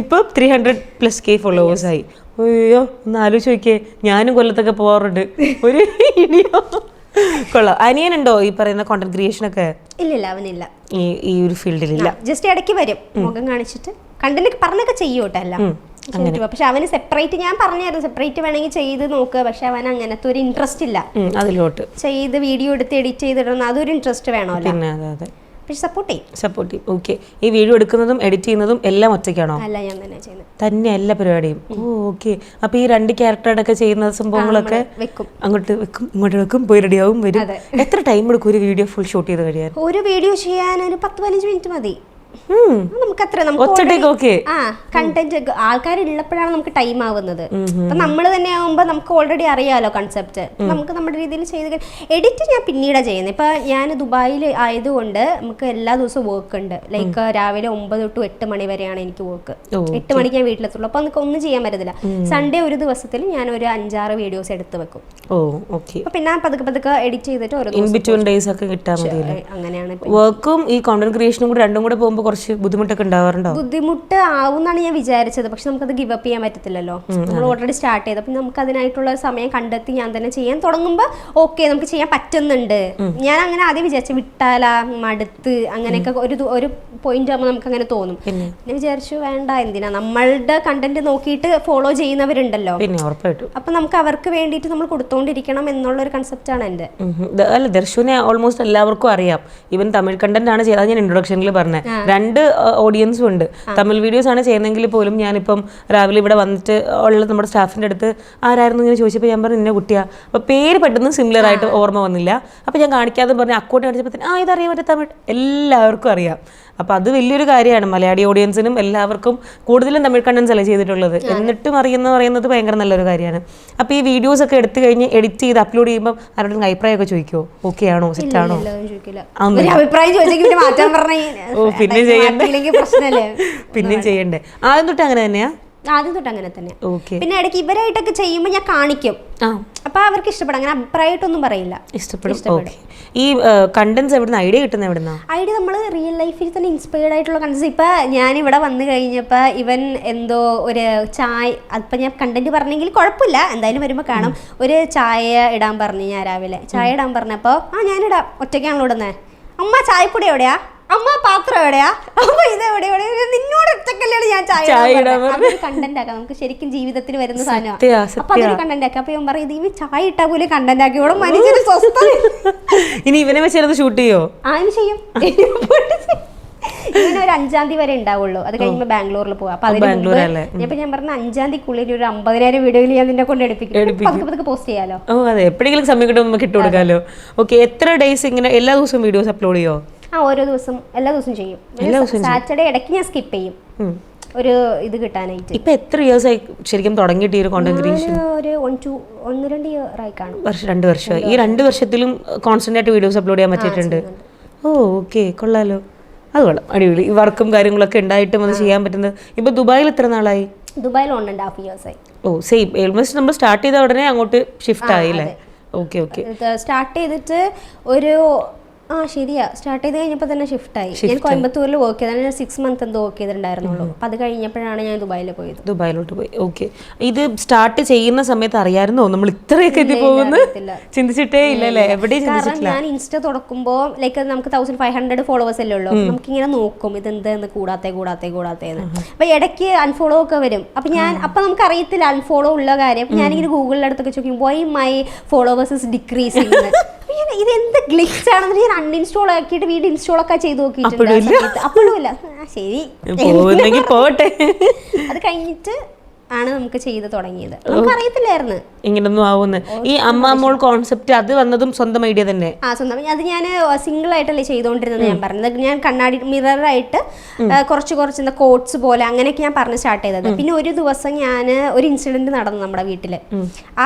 Speaker 1: ഇപ്പൊ 300+ ഫോളോവേഴ്സ് ആയി. അയ്യോ ഒന്ന് ആലോചിച്ച് നോക്കിയേ, ഞാനും കൊല്ലത്തൊക്കെ പോവാറുണ്ട് ഒരു വീഡിയോ. കൊള്ളാം. അനിയനുണ്ടോ ഈ പറയുന്ന കോണ്ടന്റ് ക്രിയേഷൻ ഒക്കെ?
Speaker 2: ഇല്ല അവനില്ല,
Speaker 1: ഈ ഒരു ഫീൽഡിലില്ല.
Speaker 2: ജസ്റ്റ് ഇടയ്ക്ക് വരും മുഖം കാണിച്ചിട്ട് കണ്ടന്റ് പറഞ്ഞൊക്കെ ചെയ്യൂട്ടോ എല്ലാം. പക്ഷെ അവന് സെപ്പറേറ്റ് ഞാൻ പറഞ്ഞായിരുന്നു, സെപ്പറേറ്റ് വേണമെങ്കിൽ ചെയ്ത് നോക്കുക, പക്ഷെ അവൻ അങ്ങനത്തെ ഒരു ഇൻട്രസ്റ്റ് ഇല്ല
Speaker 1: അതിലോട്ട്.
Speaker 2: ചെയ്ത് വീഡിയോ എടുത്ത് എഡിറ്റ് ചെയ്തിടണം, അതൊരു ഇൻട്രസ്റ്റ് വേണമല്ലോ. പക്ഷെ സപ്പോർട്ട് ചെയ്യും.
Speaker 1: ഓക്കെ. ഈ വീഡിയോ എടുക്കുന്നതും എഡിറ്റ് ചെയ്യുന്നതും എല്ലാം ഒറ്റയ്ക്കാണോ?
Speaker 2: അല്ല, ഞാൻ തന്നെ ചെയ്യുന്നത്.
Speaker 1: തന്നെ എല്ലാ പരിപാടിയും? ഓക്കെ. അപ്പൊ ഈ 2 ക്യാരക്ടറൊക്കെ ചെയ്യുന്ന സംഭവങ്ങളൊക്കെ അങ്ങോട്ട് വെക്കും ഇങ്ങോട്ട് വെക്കും, പോയി റെഡിയാവും വരും. എത്ര ടൈം എടുക്കും ഒരു വീഡിയോ ഫുൾ ഷൂട്ട് ചെയ്ത് കഴിയാൻ?
Speaker 2: ഒരു വീഡിയോ ചെയ്യാൻ ഒരു 10-15 മിനിറ്റ് മതി. കണ്ടന്റ് ആൾക്കാരുള്ളപ്പോഴാണ് നമുക്ക് ടൈം ആവുന്നത്. അപ്പൊ നമ്മൾ തന്നെ ആവുമ്പോ നമുക്ക് ഓൾറെഡി അറിയാലോ കൺസെപ്റ്റ്, നമുക്ക് നമ്മുടെ രീതിയിൽ ചെയ്ത്. എഡിറ്റ് ഞാൻ പിന്നീടാ ചെയ്യുന്നത്. ഇപ്പൊ ഞാൻ ദുബായിൽ ആയതുകൊണ്ട് നമുക്ക് എല്ലാ ദിവസവും വർക്ക് ഉണ്ട്. ലൈക്ക് രാവിലെ 9 to 8 മണി വരെയാണ് എനിക്ക് വർക്ക്. 8 മണിക്ക് ഞാൻ വീട്ടിലെത്തുള്ളൂ. അപ്പൊ നമുക്ക് ഒന്നും ചെയ്യാൻ പറ്റത്തില്ല. സൺഡേ ഒരു ദിവസത്തിൽ ഞാൻ ഒരു 5-6 വീഡിയോസ് എടുത്ത് വെക്കും. പിന്നെ പതുക്കെ എഡിറ്റ് ചെയ്തിട്ട് അങ്ങനെയാണ്.
Speaker 1: വർക്കും ഈ കോണ്ടന്റ് ക്രിയേഷനും കൂടെ രണ്ടും കൂടെ പോകുമ്പോൾ കുറച്ച് ബുദ്ധിമുട്ടൊക്കെ ഉണ്ടാവാറുണ്ടോ?
Speaker 2: ബുദ്ധിമുട്ട് ആവുന്നാണ് ഞാൻ വിചാരിച്ചത്, പക്ഷെ നമുക്കത് ഗിവ് അപ്പ് ചെയ്യാൻ പറ്റത്തില്ലല്ലോ. നമ്മൾ ഓൾറെഡി സ്റ്റാർട്ട് ചെയ്ത്, അപ്പം നമുക്ക് അതിനായിട്ടുള്ള സമയം കണ്ടെത്തി ഞാൻ തന്നെ ചെയ്യാൻ തുടങ്ങുമ്പോൾ ഓക്കെ നമുക്ക് ചെയ്യാൻ പറ്റുന്നുണ്ട്. ഞാൻ അങ്ങനെ ആദ്യം വിചാരിച്ചു വിട്ടാലാ മടുത്ത് അങ്ങനെയൊക്കെ ഒരു പോയിന്റ് ആകുമ്പോൾ നമുക്ക് അങ്ങനെ തോന്നും. ഞാൻ വിചാരിച്ചു വേണ്ട, എന്തിനാ നമ്മളുടെ കണ്ടന്റ് നോക്കിയിട്ട് ഫോളോ ചെയ്യുന്നവരുണ്ടല്ലോ, അപ്പൊ നമുക്ക് അവർക്ക് വേണ്ടിയിട്ട് നമ്മൾ കൊടുത്തോണ്ടിരിക്കണം എന്നുള്ള ഒരു കൺസെപ്റ്റ് ആണ് എന്റെ.
Speaker 1: അല്ല, ദർശുവിനെ ഓൾമോസ്റ്റ് എല്ലാവർക്കും അറിയാം. ഇവൻ തമിഴ് കണ്ടന്റ് ആണ് ചെയ്തത്, ഞാൻ ഇൻട്രൊഡക്ഷനിൽ പറഞ്ഞത്. 2 ഓഡിയൻസും ഉണ്ട്. തമിഴ് വീഡിയോസ് ആണ് ചെയ്യുന്നതെങ്കിൽ പോലും ഞാനിപ്പം രാവിലെ ഇവിടെ വന്നിട്ട് ഉള്ള നമ്മുടെ സ്റ്റാഫിന്റെ അടുത്ത് ആരായിരുന്നു ഇങ്ങനെ ചോദിച്ചപ്പോൾ ഞാൻ പറഞ്ഞു ഇന്ന കുട്ടിയാ. അപ്പൊ പേര് പെട്ടെന്ന് സിമിലർ ആയിട്ട് ഓർമ്മ വന്നില്ല. അപ്പൊ ഞാൻ കാണിക്കാതെ പറഞ്ഞ അക്കൗണ്ട് കാണിച്ചപ്പോൾ ഇതറിയാൻ പറ്റും, തമിഴ് എല്ലാവർക്കും അറിയാം. അപ്പൊ അത് വലിയൊരു കാര്യമാണ്. മലയാളി ഓഡിയൻസിനും എല്ലാവർക്കും കൂടുതലും തമിഴ് കണ്ടന്റ്സ് അല്ലേ ചെയ്തിട്ടുള്ളത്, എന്നിട്ടും പറയുന്നത് ഭയങ്കര നല്ലൊരു കാര്യമാണ്. അപ്പൊ ഈ വീഡിയോസ് ഒക്കെ എടുത്തു കഴിഞ്ഞ് എഡിറ്റ് ചെയ്ത് അപ്ലോഡ് ചെയ്യുമ്പോൾ ആരോടും അഭിപ്രായം ഒക്കെ ചോദിക്കുമോ? ഓക്കെ ആണോ, സെറ്റ് ആണോ? പിന്നെ ചെയ്യണ്ടേ? ആദ്യം തൊട്ട് അങ്ങനെ തന്നെയാ?
Speaker 2: ആദ്യം തൊട്ട് അങ്ങനെ തന്നെ. പിന്നെ ഇടയ്ക്ക് ഇവരായിട്ടൊക്കെ ചെയ്യുമ്പോൾ ഞാൻ കാണിക്കും, അപ്പൊ അവർക്ക് ഇഷ്ടപ്പെടും. അങ്ങനെ അഭിപ്രായമായിട്ടൊന്നും പറയില്ല,
Speaker 1: ഇഷ്ടപ്പെടും. ഈ കണ്ടന്റ്സ് എവിടുന്ന ഐഡിയ കിട്ടുന്ന എവിടുന്ന?
Speaker 2: ഐഡിയ നമ്മൾ റിയൽ ലൈഫിൽ തന്നെ ഇൻസ്പയർഡ് ആയിട്ടുള്ള കണ്ടന്റ്സ്. ഇപ്പൊ ഞാൻ ഇവിടെ വന്നു കഴിഞ്ഞപ്പോ ഇവൻ എന്തോ ഒരു ചായ, അതിപ്പോ ഞാൻ കണ്ടന്റ് പറഞ്ഞെങ്കിൽ കുഴപ്പമില്ല, എന്തായാലും വരുമ്പോ കാണും. ഒരു ചായ ഇടാൻ പറഞ്ഞു, ഞാൻ രാവിലെ ചായ ഇടാൻ പറഞ്ഞപ്പോ ഞാനിടാം, ഒറ്റയ്ക്കാണല്ലോ ഇടുന്നേ. അമ്മ ചായപ്പൊടി എവിടെയാ, അമ്മ പാത്രം എവിടെയാ, അമ്മ ഇത് എവിടെയാ, നിന്നോട് ഒറ്റക്കല്ലാണ് ഞാൻ ചായ. അതൊരു കണ്ടന്റ് ആക്കാം, നമുക്ക് ശരിക്കും ജീവിതത്തിൽ വരുന്ന സാധനമാണ്. അപ്പൊ അതൊരു കണ്ടന്റ് ആക്കാം. അപ്പൊ ഇവൻ പറയും ഇവ ചായ ഇട്ടാ പോലും കണ്ടന്റ് ആക്കി, ഇവിടെ മനുഷ്യന് സ്വസ്ഥ.
Speaker 1: ഇനി ഇവനെ വെച്ചത് ഷൂട്ട് ചെയ്യോ?
Speaker 2: അതിന് ചെയ്യും. ഇങ്ങനെ ഒരു 5-ാം തീയതി വരെ ഉണ്ടാവുള്ളൂ, അത് കഴിയുമ്പോൾ ബാംഗ്ലൂരിൽ പോവാം. അപ്പൊ അതിന് ഞാൻ പറഞ്ഞ 5-ാം തീയതിക്കുള്ളിൽ ഒരു 50,000 വീഡിയോയിൽ ഞാൻ നിന്നെ കൊണ്ട് എടുപ്പിക്കും, പോസ്റ്റ് ചെയ്യാലോ.
Speaker 1: അതെ, എപ്പോഴെങ്കിലും സമയം കിട്ടുമ്പോൾ നമുക്ക് ഇട്ട് കൊടുക്കാലോ. ഓക്കെ. എത്ര ഡേയ്സ് ഇങ്ങനെ എല്ലാ ദിവസവും വീഡിയോസ് അപ്ലോഡ് ചെയ്യോ?
Speaker 2: ഓരോ ദിവസം, എല്ലാ ദിവസവും ചെയ്യും. സാറ്റർഡേ ഇടയ്ക്ക് ഞാൻ സ്കിപ്പ് ചെയ്യും ഒരു ഇത് കിട്ടാനായിട്ട്.
Speaker 1: ഇപ്പൊ എത്ര ഇയേഴ്സ് ആയി ശരിക്കും തുടങ്ങിയിട്ട് ഈ ഒരു കോണ്ടന്റ് ക്രിയേഷൻ?
Speaker 2: ഒരു 1-2 ഇയർ ആയി കാണും.
Speaker 1: 2 വർഷമായി. ഈ 2 വർഷത്തിലും കോൺസ്റ്റന്റ് ആയിട്ട് വീഡിയോസ് അപ്ലോഡ് ചെയ്യാൻ പറ്റിയിട്ടുണ്ട്. ഓക്കെ, കൊള്ളാലോ. അത് കൊള്ളാം, അടിപൊളി. ഈ വർക്കും കാര്യങ്ങളൊക്കെ ഉണ്ടായിട്ടും അത് ചെയ്യാൻ പറ്റുന്നത്. ഇപ്പൊ ദുബായിൽ എത്ര നാളായി?
Speaker 2: ദുബായിൽ 1.5 years ആയി.
Speaker 1: സെയിം ഓൾമോസ്റ്റ് നമ്മൾ സ്റ്റാർട്ട് ചെയ്ത ഉടനെ അങ്ങോട്ട് ഷിഫ്റ്റ് ആയില്ലേ? ഓക്കെ.
Speaker 2: സ്റ്റാർട്ട് ചെയ്തിട്ട് ഒരു ശരിയാ. സ്റ്റാർട്ട് ചെയ്ത് കഴിഞ്ഞപ്പോൾ തന്നെ ഷിഫ്റ്റായി. ഞാൻ കോയമ്പത്തൂരിൽ വർക്ക് ചെയ്താണ് 6 months എന്തോ വർക്ക് ചെയ്തിട്ടുണ്ടായിരുന്നുള്ളൂ. അപ്പം അത് കഴിഞ്ഞപ്പോഴാണ് ഞാൻ ദുബായിലോട്ട് പോയി.
Speaker 1: ഓക്കെ. ഇത് സ്റ്റാർട്ട് ചെയ്യുന്ന സമയത്ത് അറിയാമായിരുന്നോ നമ്മൾ ഇത്രയൊക്കെ എത്തി പോകുന്നു? ചിന്തിച്ചിട്ടേ ഇല്ലല്ലേ? എവിടെയും ചിന്തിച്ചിട്ടില്ല.
Speaker 2: ഞാൻ ഇൻസ്റ്റ തുറക്കുമ്പോൾ ലൈക്ക് നമുക്ക് 1500 ഫോളോവേഴ്സ് അല്ലേ ഉള്ളൂ. നമുക്കിങ്ങനെ നോക്കും ഇതെന്തെന്ന് കൂടാത്തേന്ന്. അപ്പൊ ഇടയ്ക്ക് അൺഫോളോ ഒക്കെ വരും. അപ്പൊ നമുക്ക് അറിയത്തില്ല അൺഫോളോ ഉള്ള കാര്യം. അപ്പൊ ഞാനിങ്ങനെ ഗൂഗിളിന്റെ അടുത്തൊക്കെ ചോദിക്കും why my followers is decreasing. ഇതെന്ത് ഗ്ലിച്ച് ആണെന്ന് ഞാൻ അൺഇൻസ്റ്റാൾ ആക്കിയിട്ട് വീണ്ടും ഇൻസ്റ്റാൾ ഒക്കെ ചെയ്ത് നോക്കിയിട്ടുണ്ട്. അപ്പോഴും ഇല്ല. ശരി
Speaker 1: പോട്ടെ.
Speaker 2: അത് കഴിഞ്ഞിട്ട് ആണ് നമുക്ക് ചെയ്ത് തുടങ്ങിയത്. നമുക്ക് അറിയത്തില്ലായിരുന്നു
Speaker 1: ഇങ്ങനൊന്നും ആവുന്നു. ഈ അമ്മാമോൾ കോൺസെപ്റ്റ് അത് വന്നതും സ്വന്തം ഐഡിയ തന്നെ?
Speaker 2: സ്വന്തം. അത് ഞാൻ സിംഗിൾ ആയിട്ടല്ലേ ചെയ്തുകൊണ്ടിരുന്നത്. ഞാൻ പറഞ്ഞത് ഞാൻ കണ്ണാടി മിററായിട്ട് കുറച്ച് എന്താ കോട്ട്സ് പോലെ അങ്ങനെയൊക്കെ ഞാൻ പറഞ്ഞ് സ്റ്റാർട്ട് ചെയ്തത്. പിന്നെ ഒരു ദിവസം ഞാൻ ഒരു ഇൻസിഡന്റ് നടന്നു നമ്മുടെ വീട്ടില്.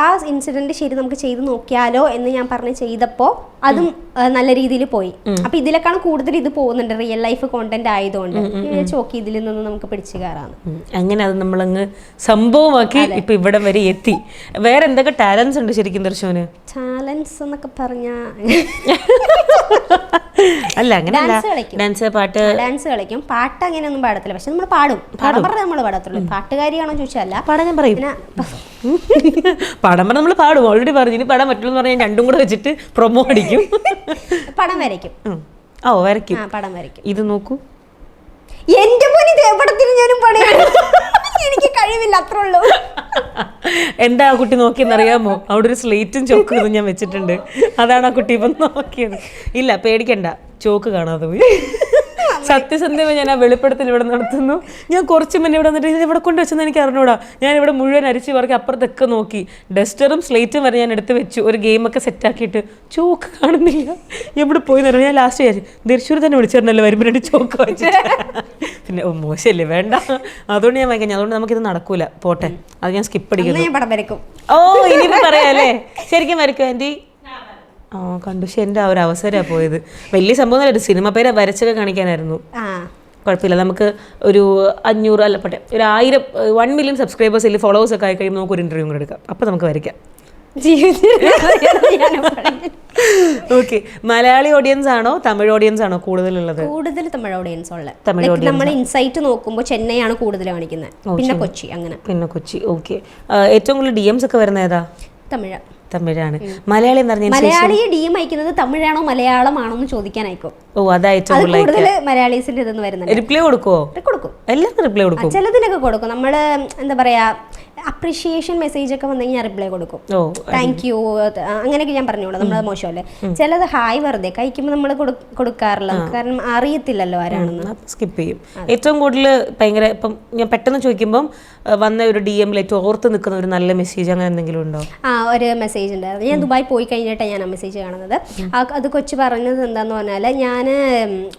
Speaker 2: ആ ഇൻസിഡന്റ് ശരി നമുക്ക് ചെയ്ത് നോക്കിയാലോ എന്ന് ഞാൻ പറഞ്ഞ് ചെയ്തപ്പോ അതും നല്ല രീതിയിൽ പോയി. അപ്പൊ ഇതിലേക്കാണ് കൂടുതൽ ഇത് പോകുന്നുണ്ട്, റിയൽ ലൈഫ് കോണ്ടന്റ് ആയതുകൊണ്ട്. ചോക്കി ഇതിൽ നിന്ന് നമുക്ക് പിടിച്ചു കയറാന്ന്.
Speaker 1: അങ്ങനെ അത് നമ്മളങ്ങ് സംഭവമാക്കി ഇപ്പൊ ഇവിടെ വരെ എത്തി. വേറെ എന്തൊക്കെ ടാലൻസ് ഉണ്ട് ശരിക്കും ദർശന്?
Speaker 2: ടാലൻസ് എന്നൊക്കെ പറഞ്ഞാ
Speaker 1: അല്ല അങ്ങനെയല്ല. ഡാൻസ്, പാട്ട്.
Speaker 2: ഡാൻസ് കളിക്കും. പാട്ട് അങ്ങനെയൊന്നും പാടത്തില്ല. പക്ഷെ നമ്മൾ പാടും. പാടം പറഞ്ഞാൽ നമ്മൾ പാടത്തുള്ളൂ. പാട്ടുകാരിയാണോ ചോദിച്ചാൽ
Speaker 1: പാടാൻ ഞാൻ പറയും. പടം പറഞ്ഞ നമ്മൾ പാടും. ഓൾറെഡി പറഞ്ഞു. ഇനി പടം പറ്റുള്ളൂ പറഞ്ഞാൽ രണ്ടും കൂടെ വെച്ചിട്ട് പ്രൊമോ അടിക്കും.
Speaker 2: പടം വരയ്ക്കും.
Speaker 1: വരയ്ക്കും.
Speaker 2: പടം വരയ്ക്കും.
Speaker 1: ഇത് നോക്കൂ.
Speaker 2: എന്റെ പോലെ എവിടെ തിരിഞ്ഞാലും പണിയാണ്. എനിക്ക് കഴിവില്ല, അത്രേ ഉള്ളൂ.
Speaker 1: എന്താ ആ കുട്ടി നോക്കിയെന്നറിയാമോ? അവിടെ ഒരു സ്ലേറ്റും ചോക്കും ഞാൻ വെച്ചിട്ടുണ്ട്. അതാണ് ആ കുട്ടി ഇപ്പം നോക്കിയത്. ഇല്ല പേടിക്കണ്ട, ചോക്ക് കാണാതെ പോയി. സത്യസന്ധ്യമേ ഞാൻ ആ വെളിപ്പെടുത്തൽ ഇവിടെ നടത്തുന്നു. ഞാൻ കുറച്ച് മുന്നേ ഇവിടെ വന്നിട്ട് ഇത് ഇവിടെ കൊണ്ട് വെച്ചെന്ന് എനിക്ക് അറിഞ്ഞൂടാ. ഞാൻ ഇവിടെ മുഴുവൻ അരിച്ച് പറക്കി അപ്പുറത്തൊക്കെ നോക്കി. ഡസ്റ്ററും സ്ലേറ്റും വരെ ഞാൻ എടുത്ത് വെച്ചു. ഒരു ഗെയിമൊക്കെ സെറ്റാക്കിയിട്ട് ചോക്ക് കാണുന്നില്ല. എവിടെ പോയി നിറഞ്ഞു. ഞാൻ ലാസ്റ്റ് വിചാരിച്ചു തൃശ്ശൂർ തന്നെ വിളിച്ചിരുന്നല്ലോ വരുമ്പോൾ 2 ചോക്ക് വെച്ചിട്ട്. പിന്നെ മോശമല്ലേ, വേണ്ട. അതുകൊണ്ട് ഞാൻ വാങ്ങിക്കാം. അതുകൊണ്ട് നമുക്കിത് നടക്കൂല, പോട്ടെ. അത് ഞാൻ സ്കിപ്പ് അടിക്കുന്നു. ഇനിയിപ്പോൾ പറയാല്ലേ? ശരിക്കും വരയ്ക്കും ആൻറ്റി? കണ്ടു. പക്ഷെ എൻ്റെ ആ ഒരു അവസരമാണ് പോയത്. വലിയ സംഭവം ഒരു സിനിമ പേര് വരച്ചൊക്കെ കാണിക്കാനായിരുന്നു. കുഴപ്പമില്ല. നമുക്ക് ഒരു 500 അല്ല പോട്ടെ ഒരു 1 million സബ്സ്ക്രൈബേഴ്സ് അല്ലെങ്കിൽ ഫോളോവേഴ്സ് ഒക്കെ ആയി കഴിയുമ്പോൾ നമുക്ക് ഒരു ഇന്റർവ്യൂ കൂടെ എടുക്കാം. അപ്പം നമുക്ക് വരയ്ക്കാം. ഓക്കെ. മലയാളി ഓഡിയൻസ് ആണോ തമിഴ് ഓഡിയൻസ് ആണോ കൂടുതലുള്ളത്?
Speaker 2: കൂടുതൽ തമിഴ് ഓഡിയൻസ് ഉള്ളത്. നമ്മൾ ഇൻസൈറ്റ് നോക്കുമ്പോൾ ചെന്നൈ ആണ് കൂടുതൽ കാണിക്കുന്നത്. പിന്നെ കൊച്ചി. അങ്ങനെ. പിന്നെ
Speaker 1: കൊച്ചി. ഓക്കെ. ഏറ്റവും കൂടുതൽ DMs ഒക്കെ വരുന്ന ഏതാ? തമിഴാണ്. മലയാളി എന്ന് പറഞ്ഞാൽ
Speaker 2: മലയാളിയെ DM അയക്കുന്നത് തമിഴാണോ മലയാളമാണോ എന്ന് ചോദിക്കാനായിക്കോ?
Speaker 1: അതായിട്ട്
Speaker 2: മലയാളീസിന്റെ ഇതെന്ന് വരുന്നത്.
Speaker 1: റിപ്ലൈ കൊടുക്കുവോ?
Speaker 2: കൊടുക്കും.
Speaker 1: എല്ലാവർക്കും റിപ്ലൈ കൊടുക്കും.
Speaker 2: ചിലതിനൊക്കെ കൊടുക്കും. നമ്മള് എന്താ പറയാ അപ്രീഷിയേഷൻ മെസ്സേജ് ഒക്കെ വന്നെങ്കിൽ ഞാൻ റിപ്ലൈ കൊടുക്കും. താങ്ക് യു അങ്ങനെയൊക്കെ ഞാൻ പറഞ്ഞോളൂ. നമ്മളത് മോശമല്ലേ. ചിലത് ഹായ് വെറുതെ കഴിക്കുമ്പോൾ നമ്മൾ കൊടുക്കാറില്ല. കാരണം അറിയത്തില്ലല്ലോ ആരാണെന്ന്.
Speaker 1: സ്കിപ്പ് ചെയ്യും. ഏറ്റവും കൂടുതൽ ഭയങ്കര ഇപ്പം ഞാൻ പെട്ടെന്ന് ചോദിക്കുമ്പോൾ വന്ന ഒരു DM ഏറ്റവും ഓർത്ത് നിൽക്കുന്ന ഒരു നല്ല മെസ്സേജ് അങ്ങനെ എന്തെങ്കിലും ഉണ്ടോ?
Speaker 2: ഒരു മെസ്സേജ് ഉണ്ടായിരുന്നു. ഞാൻ ദുബായ് പോയി കഴിഞ്ഞിട്ടാണ് ഞാൻ ആ മെസ്സേജ് കാണുന്നത്. അത് കൊച്ചു പറഞ്ഞത് എന്താന്ന് പറഞ്ഞാൽ ഞാൻ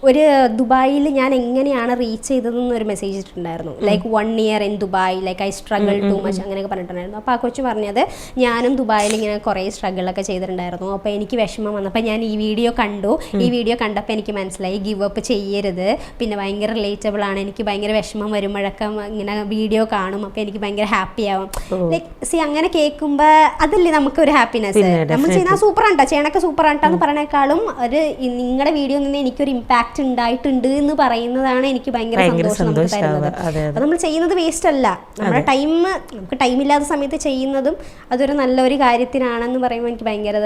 Speaker 2: ഒരു ദുബായിൽ ഞാൻ എങ്ങനെയാണ് റീച്ച് ചെയ്തതെന്ന് ഒരു മെസ്സേജ് ഇട്ടിട്ടുണ്ടായിരുന്നു. Like 1 year in Dubai, like I struggle too much അങ്ങനെയൊക്കെ പറഞ്ഞിട്ടുണ്ടായിരുന്നു. അപ്പോൾ ആ കൊച്ചു പറഞ്ഞത് ഞാനും ദുബായിൽ ഇങ്ങനെ കുറേ സ്ട്രഗിളൊക്കെ ചെയ്തിട്ടുണ്ടായിരുന്നു. അപ്പോൾ എനിക്ക് വിഷമം വന്നപ്പോൾ ഞാൻ ഈ വീഡിയോ കണ്ടു. ഈ വീഡിയോ കണ്ടപ്പോൾ എനിക്ക് മനസ്സിലായി ഗിവ് അപ്പ് ചെയ്യരുത്. പിന്നെ ഭയങ്കര റിലേറ്റബിൾ ആണ്. എനിക്ക് ഭയങ്കര വിഷമം വരുമ്പോഴൊക്കെ ഇങ്ങനെ വീഡിയോ കാണും. അപ്പോൾ എനിക്ക് ഭയങ്കര ഹാപ്പി ആവും. ലൈക്ക് അങ്ങനെ കേൾക്കുമ്പോൾ അതല്ലേ നമുക്കൊരു ഹാപ്പിനെസ്. നമ്മൾ ചെയ്യുന്ന സൂപ്പറാണ്ടാ, ചെയ്യണൊക്കെ സൂപ്പറാണ്ടാന്ന് പറയണേക്കാളും ഒരു നിങ്ങളുടെ വീഡിയോ നിന്ന് എനിക്കൊരു ഇമ്പാക്റ്റ് ഉണ്ടായിട്ടുണ്ട് എന്ന് പറയുന്നതാണ് എനിക്ക് ഭയങ്കര സന്തോഷം നമുക്ക് തരുന്നത്. അപ്പോൾ നമ്മൾ ചെയ്യുന്നത് വേസ്റ്റ് അല്ല. നമ്മുടെ നമുക്ക് ടൈമില്ലാത്ത സമയത്ത് ചെയ്യുന്നതും അതൊരു നല്ലൊരു കാര്യത്തിനാണെന്ന് പറയുമ്പോൾ എനിക്ക് ഭയങ്കര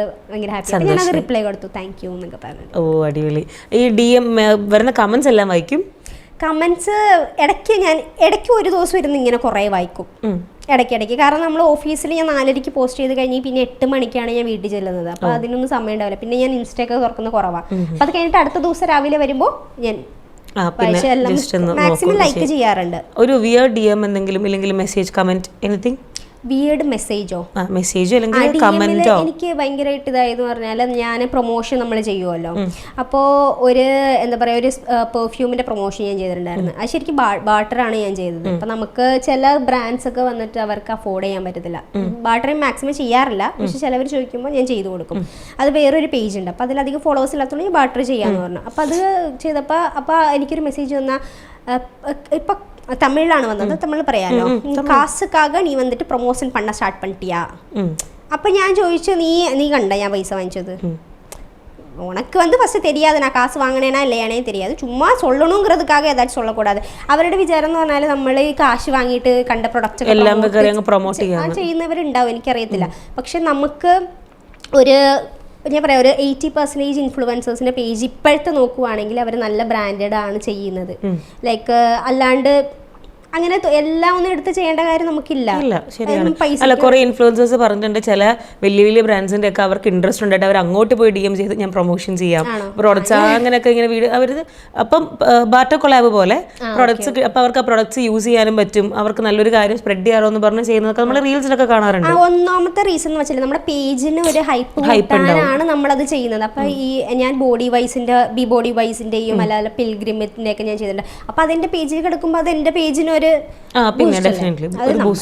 Speaker 2: ഹാപ്പി. ഞാനത് റിപ്ലൈ കൊടുത്തു, താങ്ക് യു എന്നൊക്കെ പറഞ്ഞു.
Speaker 1: അടിപൊളി. ഈ DM വരുന്ന കമന്റ്സ് എല്ലാം വായിക്കും?
Speaker 2: കമന്റ്സ് ഇടയ്ക്ക് ഒരു ദിവസം ഇരുന്ന് ഇങ്ങനെ കുറേ വായിക്കും ഇടയ്ക്കിടയ്ക്ക്. കാരണം നമ്മൾ ഓഫീസിൽ ഞാൻ 4:30 പോസ്റ്റ് ചെയ്ത് കഴിഞ്ഞ് പിന്നെ 8 മണിക്കാണ് ഞാൻ വീട്ടിൽ ചെല്ലുന്നത്. അപ്പോൾ അതിനൊന്നും സമയം ഉണ്ടാവില്ല. പിന്നെ ഞാൻ ഇൻസ്റ്റയൊക്കെ തുറക്കുന്ന കുറവാണ്. അപ്പോൾ അത് കഴിഞ്ഞിട്ട് അടുത്ത ദിവസം രാവിലെ വരുമ്പോൾ ഞാൻ മാക്സിമം ലൈക്ക് ചെയ്യാറുണ്ട്.
Speaker 1: ഒരു വിയർഡ് DM എന്തെങ്കിലും ഇല്ലെങ്കിൽ മെസ്സേജ് കമന്റ് എനിത്തിങ്?
Speaker 2: വിയർഡ് മെസ്സേജോ
Speaker 1: അല്ലെങ്കിൽ കമന്റോ?
Speaker 2: എനിക്ക് ഭയങ്കരമായിട്ട് ഇതായെന്ന് പറഞ്ഞാൽ ഞാൻ പ്രൊമോഷൻ നമ്മൾ ചെയ്യുമല്ലോ. അപ്പോൾ ഒരു എന്താ പറയുക ഒരു പെർഫ്യൂമിന്റെ പ്രൊമോഷൻ ഞാൻ ചെയ്തിട്ടുണ്ടായിരുന്നു. അത് ശരിക്കും ബാർട്ടറാണ് ഞാൻ ചെയ്തത്. അപ്പം നമുക്ക് ചില ബ്രാൻഡ്സ് ഒക്കെ വന്നിട്ട് അവർക്ക് അഫോർഡ് ചെയ്യാൻ പറ്റത്തില്ല. ബാർട്ടറിങ് മാക്സിമം ചെയ്യാറില്ല. പക്ഷെ ചിലവർ ചോദിക്കുമ്പോൾ ഞാൻ ചെയ്തു കൊടുക്കും. അത് വേറൊരു പേജ് ഉണ്ട്. അപ്പോൾ അതിലധികം ഫോളോവേഴ്സ് ഇല്ലാത്തതുകൊണ്ട് ഞാൻ ബാർട്ടർ ചെയ്യാമെന്ന് പറഞ്ഞു. അപ്പോൾ അത് ചെയ്തപ്പോൾ എനിക്കൊരു മെസ്സേജ് വന്നാൽ ഇപ്പം തമിഴിലാണ് വന്നത്. തമിഴ് പറയാലോ, കാസുക്കാക നീ വന്നിട്ട് പ്രൊമോഷൻ പണ്ണ സ്റ്റാർട്ട് പണിട്ടിയാ. അപ്പൊ ഞാൻ ചോദിച്ചു നീ കണ്ട ഞാൻ പൈസ വാങ്ങിച്ചത്? உனக்கு வந்து ஃபஸ்ட்டு தெரியாது நான் காசு வாங்கினேனா இல்லையானே தெரியாது, சும்மா சொல்லணுங்கிறதுக்காக ஏதாச்சும் சொல்லக்கூடாது. അവരുടെ വിചാരം എന്ന് പറഞ്ഞാൽ നമ്മൾ ഈ കാശ് വാങ്ങിയിട്ട് കണ്ട പ്രൊഡക്റ്റ് ചെയ്യുന്നവരുണ്ടാവും, എനിക്കറിയത്തില്ല. പക്ഷെ നമുക്ക് ഒരു ഞാൻ പറയാം ഒരു 80% ഇൻഫ്ലുവൻസേഴ്സിൻ്റെ പേജ് ഇപ്പോഴത്തെ നോക്കുവാണെങ്കിൽ അവർ നല്ല ബ്രാൻഡഡ് ആണ് ചെയ്യുന്നത്. ലൈക്ക് അല്ലാണ്ട് അങ്ങനെ എല്ലാം ഒന്നും എടുത്ത് ചെയ്യേണ്ട കാര്യം നമുക്കില്ല.
Speaker 1: അല്ല, കുറെ ഇൻഫ്ലുവൻസേഴ്സ് പറഞ്ഞിട്ടുണ്ട് ചില വലിയ വലിയ ബ്രാൻഡ്സിന്റെ ഒക്കെ അവർക്ക് ഇൻട്രസ്റ്റ് ഉണ്ടായിട്ട് അവർ അങ്ങോട്ട് പോയി DM ചെയ്ത് ഞാൻ പ്രൊമോഷൻ ചെയ്യാം പ്രോഡക്ട്സ് അങ്ങനെയൊക്കെ ഇങ്ങനെ വീഡിയോ അവർ അപ്പം ബാറ്റർ കൊളാബ് പോലെ പ്രോഡക്ട്സ് അപ്പൊ അവർക്ക് ആ പ്രോഡക്ട്സ് യൂസ് ചെയ്യാനും പറ്റും, അവർക്ക് നല്ലൊരു കാര്യം സ്പ്രെഡ് ചെയ്യാറോ എന്ന് പറഞ്ഞ് ചെയ്യുന്നതൊക്കെ നമ്മൾ റീൽസിലൊക്കെ കാണാറുണ്ട്.
Speaker 2: ഒന്നാമത്തെ റീസൺ എന്ന് വെച്ചാൽ നമ്മുടെ പേജിന് ഒരു ഹൈപ്പ് ആണ് നമ്മളത് ചെയ്യുന്നത്. അപ്പൊ ഈ ഞാൻ ബോഡി വൈസിന്റെയും അല്ലാതെ പിൽഗ്രിമിന്റെ ഒക്കെ ഞാൻ ചെയ്തിട്ടുണ്ട്. അപ്പൊ അതിന്റെ പേജിൽ കിടക്കുമ്പോൾ അത് എന്റെ പേജിന് ഒരു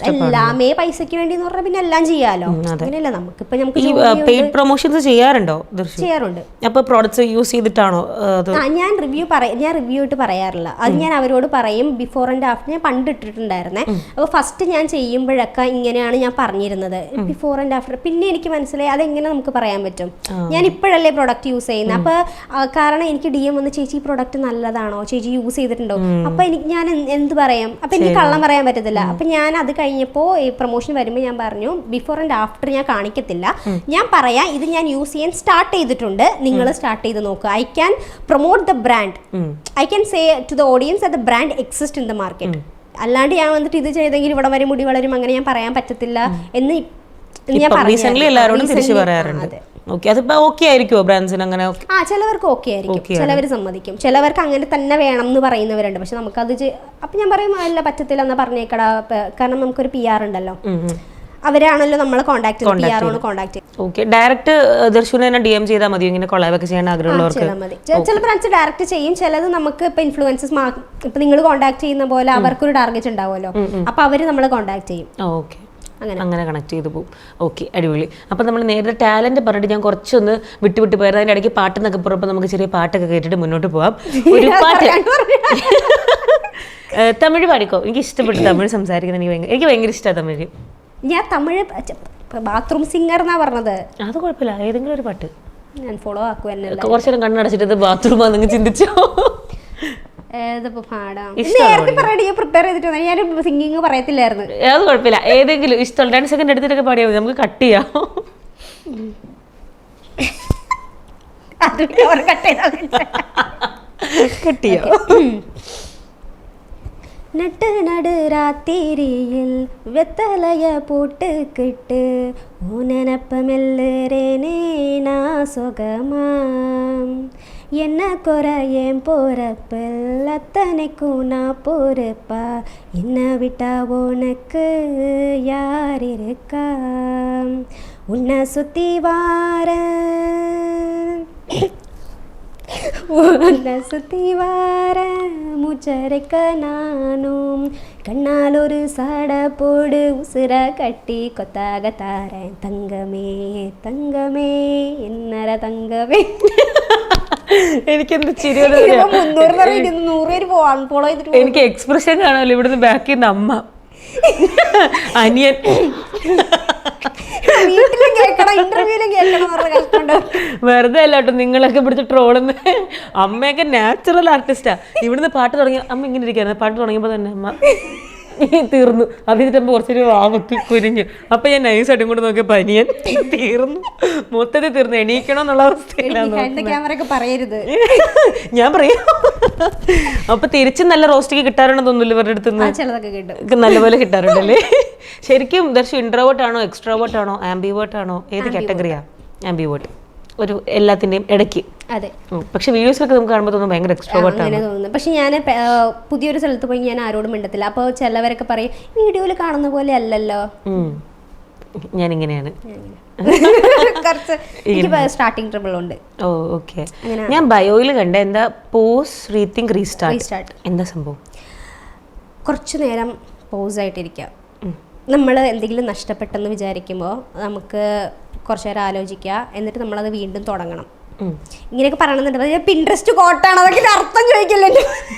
Speaker 2: എല്ലാമേ പൈസക്ക് വേണ്ടി എന്ന് പറഞ്ഞാൽ പിന്നെ എല്ലാം ചെയ്യാലോ. അങ്ങനെയല്ല, നമുക്ക്
Speaker 1: പെയ്ഡ് പ്രൊമോഷൻസ് ചെയ്യാറുണ്ടോ?
Speaker 2: ചെയ്യാറുണ്ട്.
Speaker 1: അപ്പൊ പ്രോഡക്ട്സ് യൂസ് ചെയ്തിട്ടാണോ?
Speaker 2: ഞാൻ റിവ്യൂ ഇട്ട് പറയാറില്ല, അത് ഞാൻ അവരോട് പറയും. ബിഫോർ ആൻഡ് ആഫ്റ്റർ ഞാൻ പണ്ട് ഇട്ടിട്ടുണ്ടായിരുന്നേ. അപ്പോൾ ഫസ്റ്റ് ഞാൻ ചെയ്യുമ്പോഴൊക്കെ ഇങ്ങനെയാണ് ഞാൻ പറഞ്ഞിരുന്നത്, ബിഫോർ ആൻഡ് ആഫ്റ്റർ. പിന്നെ എനിക്ക് മനസ്സിലായി അതെങ്ങനെ നമുക്ക് പറയാൻ പറ്റും, ഞാൻ ഇപ്പോഴല്ലേ പ്രൊഡക്റ്റ് യൂസ് ചെയ്യുന്നത്. അപ്പോൾ കാരണം എനിക്ക് DM വന്ന് ചേച്ചി ഈ പ്രൊഡക്റ്റ് നല്ലതാണോ, ചേച്ചി യൂസ് ചെയ്തിട്ടുണ്ടോ, അപ്പോൾ ഞാൻ എന്ത് പറയാം, അപ്പം എനിക്ക് കള്ളം പറയാൻ പറ്റത്തില്ല. അപ്പം ഞാൻ അത് കഴിഞ്ഞപ്പോൾ ഈ പ്രൊമോഷൻ വരുമ്പോൾ ഞാൻ പറഞ്ഞു ബിഫോർ ആൻഡ് ആഫ്റ്റർ ഞാൻ കാണിക്കത്തില്ല, ഞാൻ പറയാം ഇത് ഞാൻ യൂസ് ചെയ്യാൻ സ്റ്റാർട്ട് ചെയ്തിട്ടുണ്ട്, നിങ്ങൾ സ്റ്റാർട്ട് ചെയ്ത് നോക്കുക. I can promote the brand, I can say to the audience that the brand exist in the market. അല്ലാണ്ട് ഞാൻ വന്നിട്ട് ഇത് ചെയ്തെങ്കിൽ ഇവിടെ വരെ മുടി വളരും അങ്ങനെ ഞാൻ പറയാൻ പറ്റത്തില്ല എന്ന് ഞാൻ
Speaker 1: പറയാറുണ്ട്. അതിപ്പോ ഓക്കെ ആയിരിക്കുമോ ബ്രാൻഡ്സിന്? അങ്ങനെ
Speaker 2: ചിലവർക്ക് ഓക്കെ ആയിരിക്കും, ചിലവർ സമ്മതിക്കും, ചിലവർക്ക് അങ്ങനെ തന്നെ വേണം എന്ന് പറയുന്നവരുണ്ട്. പക്ഷെ നമുക്കത് അപ്പൊ ഞാൻ പറയും അല്ല പറ്റത്തില്ല എന്നാ പറഞ്ഞേക്കടാ, കാരണം നമുക്കൊരു PR ഉണ്ടല്ലോ, അവരാണല്ലോ നമ്മളെ കോൺടാക്ട് ചെയ്യുന്നത്.
Speaker 1: ഡയറക്റ്റ് ദർശുനെ DM ചെയ്താൽ മതി ഇങ്ങനെ കൊളാബ് ഒക്കെ ചെയ്യാൻ ആഗ്രഹമുള്ളവർക്ക്?
Speaker 2: ചില ബ്രാൻഡ്സ് ഡയറക്റ്റ് ചെയ്യും, ചിലത് നമുക്ക് ഇപ്പൊ ഇൻഫ്ലുവൻസസ് ഇപ്പൊ നിങ്ങൾ കോൺടാക്ട് ചെയ്യുന്ന പോലെ അവർക്കൊരു ടാർഗറ്റ് ഉണ്ടാവുമല്ലോ, അപ്പൊ അവര് നമ്മളെ കോൺടാക്ട് ചെയ്യും.
Speaker 1: ഓക്കെ, അങ്ങനെ കണക്ട് ചെയ്ത് പോകും. ഓക്കെ, അടിപൊളി. അപ്പം നമ്മൾ നേരത്തെ ടാലന്റ് പറഞ്ഞിട്ട് ഞാൻ കുറച്ചൊന്ന് വിട്ടു പോയത്, അതിൻ്റെ ഇടയ്ക്ക് പാട്ടെന്നൊക്കെ പുറപ്പോൾ നമുക്ക് ചെറിയ പാട്ടൊക്കെ കേട്ടിട്ട് മുന്നോട്ട് പോകാം. ഒരു പാട്ട് തമിഴ് പാടിക്കോ. എനിക്ക് ഇഷ്ടപ്പെട്ടു തമിഴ് സംസാരിക്കുന്നത്, എനിക്ക് ഭയങ്കര ഇഷ്ടമാണ് തമിഴ്.
Speaker 2: ഞാൻ തമിഴ് ബാത്റൂം സിംഗർ എന്നാ പറഞ്ഞത്.
Speaker 1: അത് കുഴപ്പമില്ല, ഏതെങ്കിലും ഒരു പാട്ട്
Speaker 2: ഞാൻ ഫോളോ ആക്കുവല്ല.
Speaker 1: കുറച്ചു നേരം കണ്ണടച്ചിട്ട് ബാത്റൂം നിങ്ങൾ ചിന്തിച്ചോ?
Speaker 2: പ്രിപ്പയർ ചെയ്തിട്ട് ഞാൻ സിംഗിങ് പറയത്തില്ലായിരുന്നു.
Speaker 1: അത് കുഴപ്പമില്ല, ഏതെങ്കിലും ഇഷ്ടമുള്ള 2 സെക്കൻഡ് എടുത്തിട്ടൊക്കെ പാടിയാൽ മതി, നമുക്ക് കട്ട് ചെയ്യാം. കട്ട് ചെയ്യാം.
Speaker 2: நட்டு நடு ராத்திரியில் வெத்தலைய போட்டுக்கிட்டு உனப்ப மெல்லுறேனே நான் சுகமாம், என்ன குறையேன் போறப்பில் அத்தனைக்கும் நான் பொறுப்பா, என்ன விட்டா உனக்கு யார் இருக்கா, உன்னை சுத்தி வார உன்னை சுத்தி வார மூச்சரைக்க நானும், கண்ணால் ஒரு சாட போடு உசுர கட்டி கொத்தாக தாரேன், தங்கமே தங்கமே എന്നര തങ്കമേ.
Speaker 1: എനിക്കെന്ത് ചിരി,
Speaker 2: 100 പേര് ഫോളോ ചെയ്തിട്ട്
Speaker 1: എനിക്ക് എക്സ്പ്രഷൻ കാണാമല്ലോ ഇവിടുന്ന് ബാക്കിൽ നിന്ന് അമ്മ അനിയൻ വെറുതെ അല്ലാട്ടോ നിങ്ങളൊക്കെ പിടിച്ച് ട്രോളുന്ന. അമ്മയൊക്കെ നാച്ചുറൽ ആർട്ടിസ്റ്റാ. ഇവിടുന്ന് പാട്ട് തുടങ്ങി അമ്മ ഇങ്ങനെ ഇരിക്കായിരുന്നു, പാട്ട് തുടങ്ങിയപ്പോ തന്നെ അമ്മ തീർന്നു. അതിന് കുറച്ചൊരു വാമത്തി കുരിഞ്ഞു. അപ്പൊ ഞാൻ നൈസായിട്ടും കൂടെ നോക്കിയ പനിയൻ തീർന്നു, മൊത്തത്തിൽ തീർന്നു. എണീക്കണം എന്നുള്ള അവസ്ഥയിലാണ്. ഞാൻ പറയാം. അപ്പൊ തിരിച്ചും നല്ല റോസ്റ്റിക്ക് കിട്ടാറുണ്ടെന്ന് തോന്നുന്നില്ല ഇവരുടെ അടുത്ത് നല്ലപോലെ കിട്ടാറുണ്ടല്ലേ? ശരിക്കും ദർശനം ഇൻട്രോവേർട്ട് ആണോ എക്സ്ട്രോവേർട്ട് ആണോ ആംബിവേർട്ട് ആണോ, ഏത് കാറ്റഗറിയാ? ആംബിവേർട്ട്, ഒരു എല്ലാത്തിന്റെയും ഇടയ്ക്ക്.
Speaker 2: അതെ.
Speaker 1: പക്ഷെ വീഡിയോസിലൊക്കെ നമുക്ക് കാണുമ്പോൾ തോന്നുന്നു ഭയങ്കര എക്സ്ട്രോവേർട്ട് ആണ്
Speaker 2: തോന്നുന്നു. പക്ഷെ ഞാൻ പുതിയൊരു സ്ഥലത്ത് പോയി ഞാൻ ആരോടും മിണ്ടത്തില്ല. അപ്പോൾ ചിലവരൊക്കെ പറയും വീഡിയോയിൽ കാണുന്ന പോലെ അല്ലല്ലോ.
Speaker 1: ഞാൻ ഇങ്ങനെയാണ്.
Speaker 2: സ്റ്റാർട്ടിംഗ് ട്രബിൾ ഉണ്ട്.
Speaker 1: ഓ ഓക്കെ. ഞാൻ ബയോയിൽ കണ്ട എന്താ പോസ് റീതിങ്ക് റീസ്റ്റാർട്ട്, എന്താ സംഭവം?
Speaker 2: കുറച്ചു നേരം പോസ് ആയിട്ടിരിക്കുക. നമ്മൾ എന്തെങ്കിലും നഷ്ടപ്പെട്ടെന്ന് വിചാരിക്കുമ്പോൾ നമുക്ക് കുറച്ചു നേരം ആലോചിക്കുക, എന്നിട്ട് നമ്മളത് വീണ്ടും തുടങ്ങണം. ഇങ്ങനെയൊക്കെ പറയണമെന്നുണ്ട്. പിൻട്രസ്റ്റ് കോട്ടാണ്, അതൊക്കെ അർത്ഥം ചോദിക്കില്ല.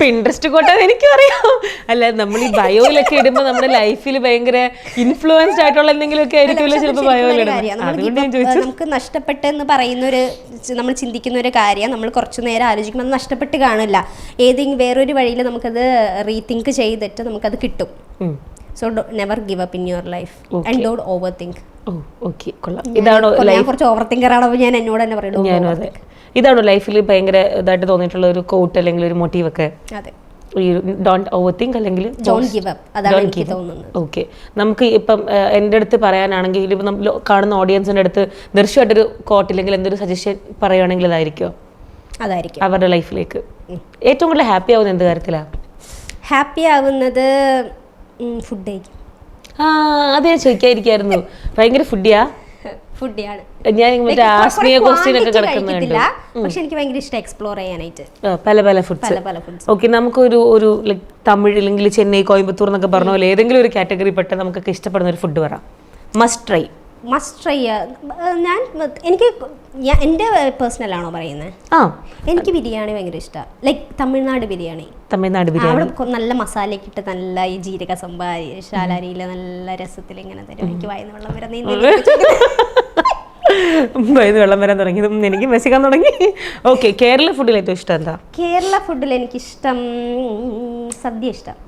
Speaker 1: പിൻട്രസ്റ്റ് കോട്ടാന്ന് എനിക്കും അറിയാം. അല്ല, നമ്മൾ ഈ ബയോയിലൊക്കെ ഇടുമ്പോൾ നമ്മുടെ ലൈഫിൽ ഭയങ്കര ഇൻഫ്ലുവൻസ്ഡ് ആയിട്ടുള്ള എന്തെങ്കിലുമൊക്കെ ആയിരിക്കുമല്ലോ ചിലപ്പോൾ ബയോയിൽ ഇടുന്നത്. അതുകൊണ്ട് ഞാൻ ചോദിച്ചു.
Speaker 2: നമുക്ക് നഷ്ടപ്പെട്ടെന്ന് പറയുന്നൊരു, നമ്മൾ ചിന്തിക്കുന്ന ഒരു കാര്യം നമ്മൾ കുറച്ചു നേരം ആലോചിക്കുമ്പോൾ അത് നഷ്ടപ്പെട്ട് കാണില്ല. ഏതെങ്കിലും വേറൊരു വഴിയിൽ നമുക്കത് റീതിങ്ക് ചെയ്തിട്ട് നമുക്കത് കിട്ടും. So never give up in your life and don't over think.
Speaker 1: ഇതാണോ
Speaker 2: ഞാൻ കുറച്ച് ഓവർ തിങ്കർ ആണോ, ഞാൻ എന്നോട് തന്നെ പറയുള്ളൂ.
Speaker 1: ഞാനും അതെ. ഇതാണോ ലൈഫിൽ ഭയങ്കര ഇതായിട്ട് തോന്നിയിട്ടുള്ള ഒരു കോട്ട് അല്ലെങ്കിൽ ഒരു മോട്ടീവ് ഒക്കെ?
Speaker 2: അതെ,
Speaker 1: ഡോണ്ട് ഓവർ തിങ്ക് അല്ലെങ്കിൽ
Speaker 2: ഡോണ്ട് ഗിവ് അപ്പ്, അതാണ് എനിക്ക് തോന്നുന്നത്.
Speaker 1: ഓക്കെ, നമുക്ക് ഇപ്പം എൻ്റെ അടുത്ത് പറയാനാണെങ്കിൽ ഇപ്പം നമ്മൾ കാണുന്ന ഓഡിയൻസിൻ്റെ അടുത്ത് ദൃശ്യമായിട്ടൊരു കോട്ട് ഇല്ലെങ്കിൽ എന്തൊരു സജഷൻ പറയുകയാണെങ്കിൽ അതായിരിക്കുമോ?
Speaker 2: അതായിരിക്കും
Speaker 1: അവരുടെ ലൈഫിലേക്ക് ഏറ്റവും കൂടുതൽ ഹാപ്പി ആവുന്നത് എന്ത് കാര്യത്തിലാണ്?
Speaker 2: ഹാപ്പി ആവുന്നത് ഫുഡ് കഴിക്കും.
Speaker 1: അത് ഞാൻ ചോദിക്കാതിരിക്കായിരുന്നു. ഭയങ്കര ഫുഡിയാ?
Speaker 2: ഫുഡിയാണ്.
Speaker 1: ഞാൻ മറ്റേ ആസ്മിയ ക്വസ്റ്റ്യൻ ഒക്കെ കിടക്കുന്നുണ്ട്.
Speaker 2: പക്ഷെ എനിക്ക് ഭയങ്കര ഇഷ്ടം എക്സ്പ്ലോർ ചെയ്യാനായിട്ട്
Speaker 1: പല പല ഫുഡ്സ്. ഓക്കെ, നമുക്കൊരു ഒരു ലൈക് തമിഴ് അല്ലെങ്കിൽ ചെന്നൈ, കോയമ്പത്തൂർ എന്നൊക്കെ പറഞ്ഞ പോലെ ഏതെങ്കിലും ഒരു കാറ്റഗറി പെട്ട നമുക്കൊക്കെ ഇഷ്ടപ്പെടുന്ന ഒരു ഫുഡ് പറയാം, മസ്റ്റ് ട്രൈ.
Speaker 2: എനിക്ക് എൻ്റെ പേഴ്സണലാണോ പറയുന്നത്? എനിക്ക് ബിരിയാണി ഭയങ്കര ഇഷ്ടമാണ്. ലൈക്ക് തമിഴ്നാട് ബിരിയാണി. അവിടെ നല്ല മസാലയൊക്കെ ഇട്ട് നല്ല ഈ ജീരക സംഭാരി ശാലാരിയിൽ നല്ല രസത്തിൽ ഇങ്ങനെ തരും. എനിക്ക് വായന വെള്ളം
Speaker 1: വെള്ളം വരാൻ തുടങ്ങി, എനിക്ക് മെസ്സിക്കാൻ തുടങ്ങി. ഓക്കെ, കേരള ഫുഡിൽ ഏറ്റവും ഇഷ്ടം എന്താ?
Speaker 2: കേരള ഫുഡിൽ എനിക്കിഷ്ടം സദ്യ ഇഷ്ടം.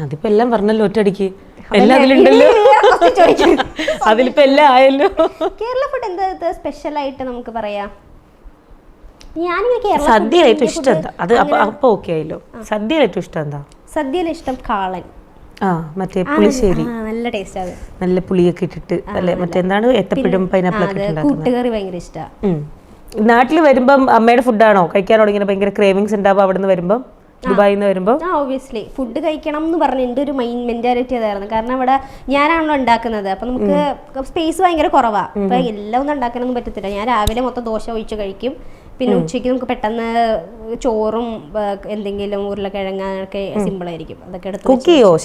Speaker 1: അതിപ്പോ എല്ലാം പറഞ്ഞല്ലോ ഒറ്റയടിക്ക്, എല്ലാം അതിലുണ്ടല്ലോ, അതിലിപ്പോ എല്ലാം ആയല്ലോ.
Speaker 2: കേരള ഫുഡ് എന്താ സ്പെഷ്യൽ ആയിട്ട് നമുക്ക് പറയാം?
Speaker 1: സദ്യ ഏറ്റവും ഇഷ്ടം എന്താ? അത് അപ്പൊ ഓക്കെ ആയല്ലോ. സദ്യയിൽ ഏറ്റവും ഇഷ്ടം എന്താ?
Speaker 2: സദ്യയിൽ ഇഷ്ടം കാളൻ.
Speaker 1: മറ്റേ പുളിശ്ശേരി,
Speaker 2: നല്ല ടേസ്റ്റ് ആണ്.
Speaker 1: നല്ല പുളിയൊക്കെ ഇട്ടിട്ട് അല്ലെ, മറ്റെന്താണ് ഏത്തപ്പഴം പൈനാപ്പിൾ ഒക്കെ ഇട്ടിട്ട്.
Speaker 2: കൂട്ടുകറി ഭയങ്കര ഇഷ്ടമാണ്.
Speaker 1: നാട്ടിൽ വരുമ്പം അമ്മയുടെ ഫുഡാണോ കഴിക്കാനോ ഇങ്ങനെ ഭയങ്കര ക്രേവിങ്സ് ഉണ്ടാവും അവിടെ നിന്ന് വരുമ്പം, ദുബായിൽ നിന്ന് വരുമ്പോൾ?
Speaker 2: ഓബിയസ്ലി ഫുഡ് കഴിക്കണം എന്ന് പറഞ്ഞ് എൻ്റെ ഒരു മെന്റാലിറ്റി അതായിരുന്നു. കാരണം ഇവിടെ ഞാനാണല്ലോ ഉണ്ടാക്കുന്നത്, അപ്പം നമുക്ക് സ്പേസ് ഭയങ്കര കുറവാണ്. അപ്പം എല്ലാം ഒന്നും ഉണ്ടാക്കാനൊന്നും പറ്റത്തില്ല. ഞാൻ രാവിലെ മൊത്തം ദോശ ഒഴിച്ച് കഴിക്കും. പിന്നെ ഉച്ചയ്ക്ക് നമുക്ക് പെട്ടെന്ന് ചോറും എന്തെങ്കിലും ഉരുളക്കിഴങ്ങൊക്കെ സിമ്പിൾ ആയിരിക്കും. അതൊക്കെ എടുത്ത്